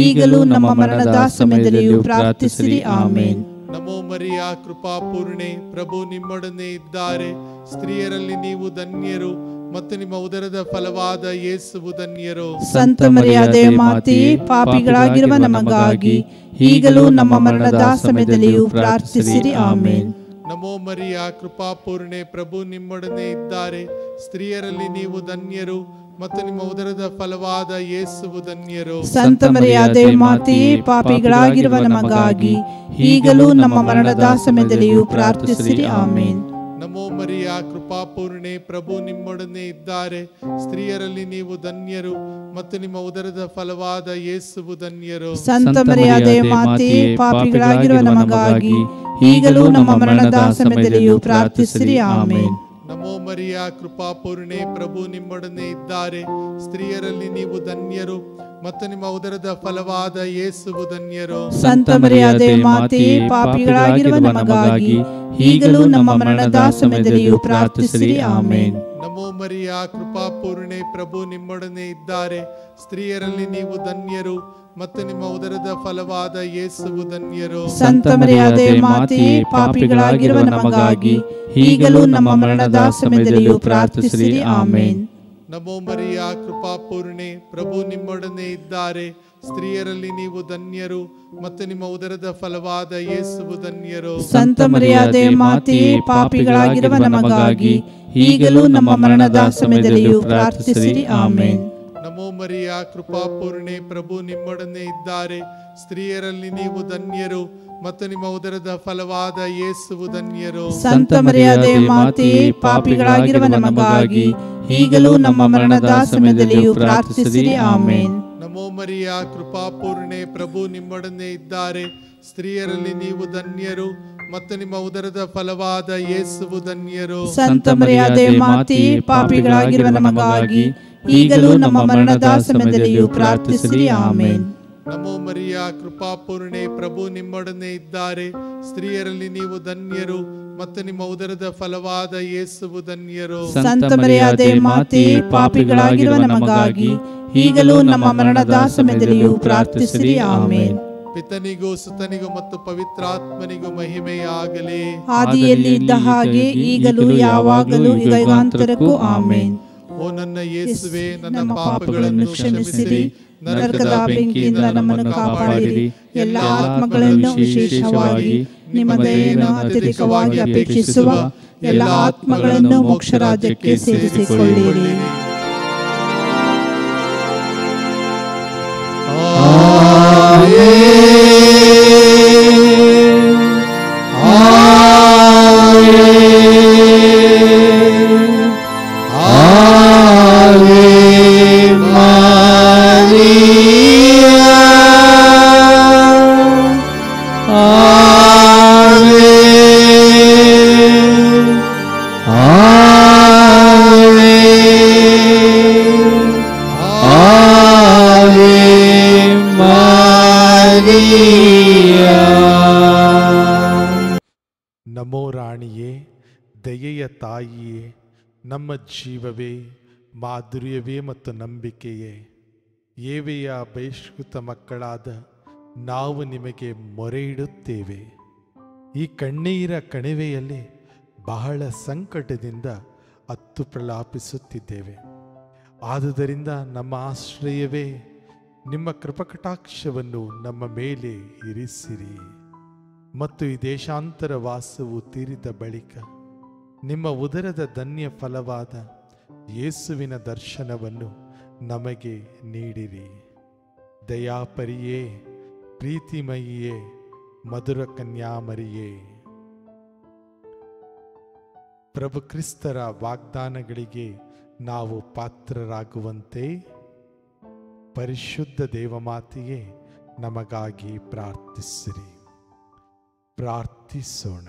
ಈಗಲೂ ನಮ್ಮ ಮರಣದ ಸಮಯದಲ್ಲಿಯೂ ಪ್ರಾರ್ಥಿಸಿರಿ. ಆಮೇನ್. ನಮೋ ಮರಿಯ, ಕೃಪಾಪೂರ್ಣೆ, ಪ್ರಭು ನಿಮ್ಮೊಡನೆ ಇದ್ದಾರೆ. ಸ್ತ್ರೀಯರಲ್ಲಿ ನೀವು ಧನ್ಯರು ಮತ್ತು ನಿಮ್ಮ ಉದರದ ಫಲವಾದ ಯೇಸುವು ಧನ್ಯರು. ಸಂತ ಮರಿಯಾದೆ ಮಾತೆಯೇ, ಪಾಪಿಗಳಾಗಿರುವ ನಮಗಾಗಿ ಈಗಲೂ ನಮ್ಮ ಮರಣದ ಸಮಯದಲ್ಲಿಯೂ ಪ್ರಾರ್ಥಿಸಿರಿ. ಆಮೇನ್. ನಮೋ ಮರಿಯ, ಕೃಪಾಪೂರ್ಣೆ, ಪ್ರಭು ನಿಮ್ಮೊಡನೆ ಇದ್ದಾರೆ. ಸ್ತ್ರೀಯರಲ್ಲಿ ನೀವು ಧನ್ಯರು ಮತ್ತು ನಿಮ್ಮ ಉದರದ ಫಲವಾದ ಯೇಸುವು ಧನ್ಯರು. ಸಂತ ಮರಿಯಾದೆ ಮಾತೆಯೇ, ಪಾಪಿಗಳಾಗಿರುವ ನಮಗಾಗಿ ಈಗಲೂ ನಮ್ಮ ಮರಣದ ಸಮಯದಲ್ಲಿಯೂ ಪ್ರಾರ್ಥಿಸಿರಿ. ಆಮೇನ್. ನಮೋ ಮರಿಯ, ಕೃಪಾಪೂರ್ಣೆ, ಪ್ರಭು ನಿಮ್ಮೊಡನೆ ಇದ್ದಾರೆ. ಸ್ತ್ರೀಯರಲ್ಲಿ ನೀವು ಧನ್ಯರು ಮತ್ತು ನಿಮ್ಮ ಉದರದ ಫಲವಾದ ಯೇಸುವು ಧನ್ಯರು. ಸಂತ ಮರಿಯಾದೆ ಮಾತೆಯೇ, ಪಾಪಿಗಳಾಗಿರುವ ನಮಗಾಗಿ ಈಗಲೂ ನಮ್ಮ ಮರಣದ ಸಮಯದಲ್ಲಿಯೂ ಪ್ರಾರ್ಥಿಸಿರಿ. ಆಮೇನ್. ನಮೋ ಮರಿಯ, ಕೃಪಾಪೂರ್ಣೆ, ಪ್ರಭು ನಿಮ್ಮೊಡನೆ ಇದ್ದಾರೆ. ಸ್ತ್ರೀಯರಲ್ಲಿ ನೀವು ಧನ್ಯರು ಮತ್ತು ನಿಮ್ಮ ಉದರದ ಫಲವಾದ ಯೇಸುವು ಧನ್ಯರು. ಸಂತ ಮರಿಯಾದೆ ಮಾತೆಯೇ, ಪಾಪಿಗಳಾಗಿರುವ ನಮಗಾಗಿ ಈಗಲೂ ನಮ್ಮ ಮರಣದ ಸಮಯದಲ್ಲಿಯೂ ಪ್ರಾರ್ಥಿಸಿರಿ. ಆಮೇನ್. ನಮೋ ಮರಿಯ, ಕೃಪಾಪೂರ್ಣೆ, ಪ್ರಭು ನಿಮ್ಮೊಡನೆ ಇದ್ದಾರೆ. ಸ್ತ್ರೀಯರಲ್ಲಿ ನೀವು ಧನ್ಯರು ಮತ್ತು ನಿಮ್ಮ ಉದರದ ಫಲವಾದ ಯೇಸುವು ಧನ್ಯರು. ಸಂತ ಮರಿಯಾದೆ ಮಾತೆಯೇ, ಪಾಪಿಗಳಾಗಿರುವ ನಮಗಾಗಿ ಈಗಲೂ ನಮ್ಮ ಮರಣದ ಸಮಯದಲ್ಲಿಯೂ ಪ್ರಾರ್ಥಿಸಿರಿ. ಆಮೇನ್. ನಮೋ ಮರಿಯ, ಕೃಪಾಪೂರ್ಣೆ, ಪ್ರಭು ನಿಮ್ಮೊಡನೆ ಇದ್ದಾರೆ. ಸ್ತ್ರೀಯರಲ್ಲಿ ನೀವು ಧನ್ಯರು ಮತ್ತು ನಿಮ್ಮ ಉದರದ ಫಲವಾದ ಯೇಸುವು ಧನ್ಯರು. ಸಂತ ಮರಿಯಾದೆ ಮಾತೆಯೇ, ಪಾಪಿಗಳಾಗಿರುವ ನಮಗಾಗಿ ಈಗಲೂ ನಮ್ಮ ಮರಣದ ಸಮಯದಲ್ಲಿಯೂ ಪ್ರಾರ್ಥಿಸಿರಿ. ಆಮೇನ್. ನಮೋ ಮರಿಯ, ಕೃಪಾಪೂರ್ಣೆ, ಪ್ರಭು ನಿಮ್ಮೊಡನೆ ಇದ್ದಾರೆ. ಸ್ತ್ರೀಯರಲ್ಲಿ ನೀವು ಧನ್ಯರು ಮತ್ತು ನಿಮ್ಮ ಉದರದ ಫಲವಾದ ಯೇಸುವು ಧನ್ಯರು. ಸಂತ ಮರಿಯಾದೆ ಮಾತೆಯೇ, ಪಾಪಿಗಳಾಗಿರುವ ನಮಗಾಗಿ ಈಗಲೂ ನಮ್ಮ ಮರಣದ ಸಮಯದಲ್ಲಿಯೂ ಪ್ರಾರ್ಥಿಸಿರಿ. ಆಮೇನ್. ನಮೋ ಮರಿಯ, ಕೃಪಾಪೂರ್ಣೆ, ಪ್ರಭು ನಿಮ್ಮೊಡನೆ ಇದ್ದಾರೆ. ಸ್ತ್ರೀಯರಲ್ಲಿ ನೀವು ಧನ್ಯರು ಮತ್ತು ನಿಮ್ಮ ಉದರದ ಫಲವಾದ ಯೇಸುವು ಧನ್ಯರು. ಸಂತ ಮರಿಯಾದೆ ಮಾತೆಯೇ, ಪಾಪಿಗಳಾಗಿರುವ ನಮಗಾಗಿ ಈಗಲೂ ನಮ್ಮ ಮರಣದ ಸಮಯದಲ್ಲಿಯೂ ಪ್ರಾರ್ಥಿಸಿರಿ. ಆಮೇನ್. ನಮೋ ಮರಿಯ, ಕೃಪಾಪೂರ್ಣೆ, ಪ್ರಭು ನಿಮ್ಮೊಡನೆ ಇದ್ದಾರೆ. ಸ್ತ್ರೀಯರಲ್ಲಿ ನೀವು ಧನ್ಯರು ಮತ್ತು ನಿಮ್ಮ ಉದರದ ಫಲವಾದ ಯೇಸುವು ಧನ್ಯರು. ಸಂತ ಮರಿಯಾದೆ ಮಾತೆಯೇ, ಪಾಪಿಗಳಾಗಿರುವ ನಮಗಾಗಿ ಈಗಲೂ ನಮ್ಮ ಮರಣದ ಸಮಯದಲ್ಲಿಯೂ ಪ್ರಾರ್ಥಿಸಿರಿ. ಆಮೇನ್. ಪಿತನಿಗೂ ಸುತನಿಗೂ ಮತ್ತು ಪವಿತ್ರಾತ್ಮನಿಗೂ ಮಹಿಮೆಯಾಗಲಿ. ಆದಿಯಲ್ಲಿ ಇದ್ದ ಹಾಗೆ ಈಗಲೂ ಯಾವಾಗಲೂ ಯುಗಾಂತರಕ್ಕೂ. ಆಮೇನ್. ಓ ನನ್ನ ಯೇಸುವೆ, ನನ್ನ ಪಾಪಗಳನ್ನು ಕ್ಷಮಿಸಿರಿ. ನರಕದ ಬೆಂಕಿಯಿಂದ ನಮ್ಮನ್ನು ಕಾಪಾಡಿರಿ. ಎಲ್ಲ ಆತ್ಮಗಳನ್ನು, ವಿಶೇಷವಾಗಿ ನಿಮ್ಮ ದಯೆಯನ್ನು ಅತ್ಯಧಿಕವಾಗಿ ಅಪೇಕ್ಷಿಸುವ ಎಲ್ಲ ಆತ್ಮಗಳನ್ನು ಮೋಕ್ಷ ರಾಜ್ಯಕ್ಕೆ ಸೇರಿಸಿಕೊಳ್ಳಿರಿ. ನಮೋ ರಾಣಿಯೇ, ದಯೆಯ ತಾಯಿಯೇ, ನಮ್ಮ ಜೀವವೇ, ಮಾಧುರ್ಯವೇ ಮತ್ತು ನಂಬಿಕೆಯೇ, ಏವೆಯ ಬಹಿಷ್ಕೃತ ಮಕ್ಕಳಾದ ನಾವು ನಿಮಗೆ ಮೊರೆ ಇಡುತ್ತೇವೆ. ಈ ಕಣ್ಣೀರ ಕಣಿವೆಯಲ್ಲಿ ಬಹಳ ಸಂಕಟದಿಂದ ಅತ್ತು ಪ್ರಲಾಪಿಸುತ್ತಿದ್ದೇವೆ. ಆದುದರಿಂದ ನಮ್ಮ ಆಶ್ರಯವೇ, ನಿಮ್ಮ ಕೃಪಕಟಾಕ್ಷವನ್ನು ನಮ್ಮ ಮೇಲೆ ಇರಿಸಿರಿ ಮತ್ತು ಈ ದೇಶಾಂತರ ವಾಸವು ತೀರಿದ ಬಳಿಕ ನಿಮ್ಮ ಉದರದ ಧನ್ಯ ಫಲವಾದ ಯೇಸುವಿನ ದರ್ಶನವನ್ನು ನಮಗೆ ನೀಡಿರಿ. ದಯಾಪರಿಯೇ, ಪ್ರೀತಿಮಯಿಯೇ, ಮಧುರ ಕನ್ಯಾಮರಿಯೇ, ಪ್ರಭು ಕ್ರಿಸ್ತರ ವಾಗ್ದಾನಗಳಿಗೆ ನಾವು ಪಾತ್ರರಾಗುವಂತೆ ಪರಿಶುದ್ಧ ದೇವಮಾತೆಯೇ ನಮಗಾಗಿ ಪ್ರಾರ್ಥಿಸಿರಿ. ಪ್ರಾರ್ಥಿಸೋಣ.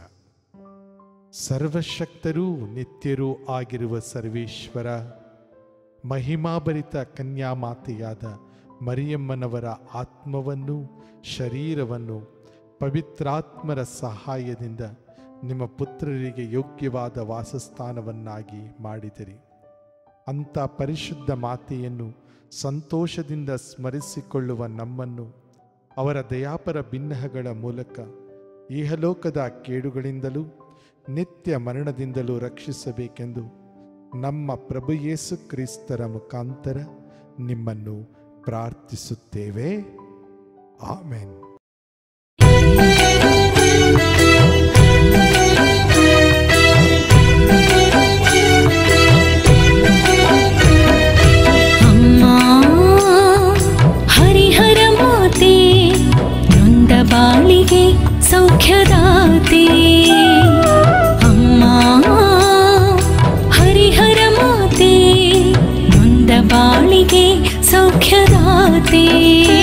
ಸರ್ವಶಕ್ತರೂ ನಿತ್ಯರೂ ಆಗಿರುವ ಸರ್ವೇಶ್ವರ, ಮಹಿಮಾಭರಿತ ಕನ್ಯಾಮಾತೆಯಾದ ಮರಿಯಮ್ಮನವರ ಆತ್ಮವನ್ನು ಶರೀರವನ್ನು ಪವಿತ್ರಾತ್ಮರ ಸಹಾಯದಿಂದ ನಿಮ್ಮ ಪುತ್ರರಿಗೆ ಯೋಗ್ಯವಾದ ವಾಸಸ್ಥಾನವನ್ನಾಗಿ ಮಾಡಿದಿರಿ. ಅಂಥ ಪರಿಶುದ್ಧ ಮಾತೆಯನ್ನು ಸಂತೋಷದಿಂದ ಸ್ಮರಿಸಿಕೊಳ್ಳುವ ನಮ್ಮನ್ನು ಅವರ ದಯಾಪರ ಬಿನ್ನಹಗಳ ಮೂಲಕ ಇಹಲೋಕದ ಕೇಡುಗಳಿಂದಲೂ ನಿತ್ಯ ಮರಣದಿಂದಲೂ ರಕ್ಷಿಸಬೇಕೆಂದು ನಮ್ಮ ಪ್ರಭು ಯೇಸು ಕ್ರಿಸ್ತರ ಮುಖಾಂತರ ನಿಮ್ಮನ್ನು ಪ್ರಾರ್ಥಿಸುತ್ತೇವೆ. ಆಮೆನ್. ಹರಿಹರ ಮಾತೆ, ನೊಂದ ಬಾಳಿಗೆ ಸೌಖ್ಯದಾತೆ. ಅಮ್ಮ ಹರಿಹರ ಮಾತೆ, ನೊಂದ ಬಾಳಿಗೆ ಸೌಖ್ಯದಾತೆ.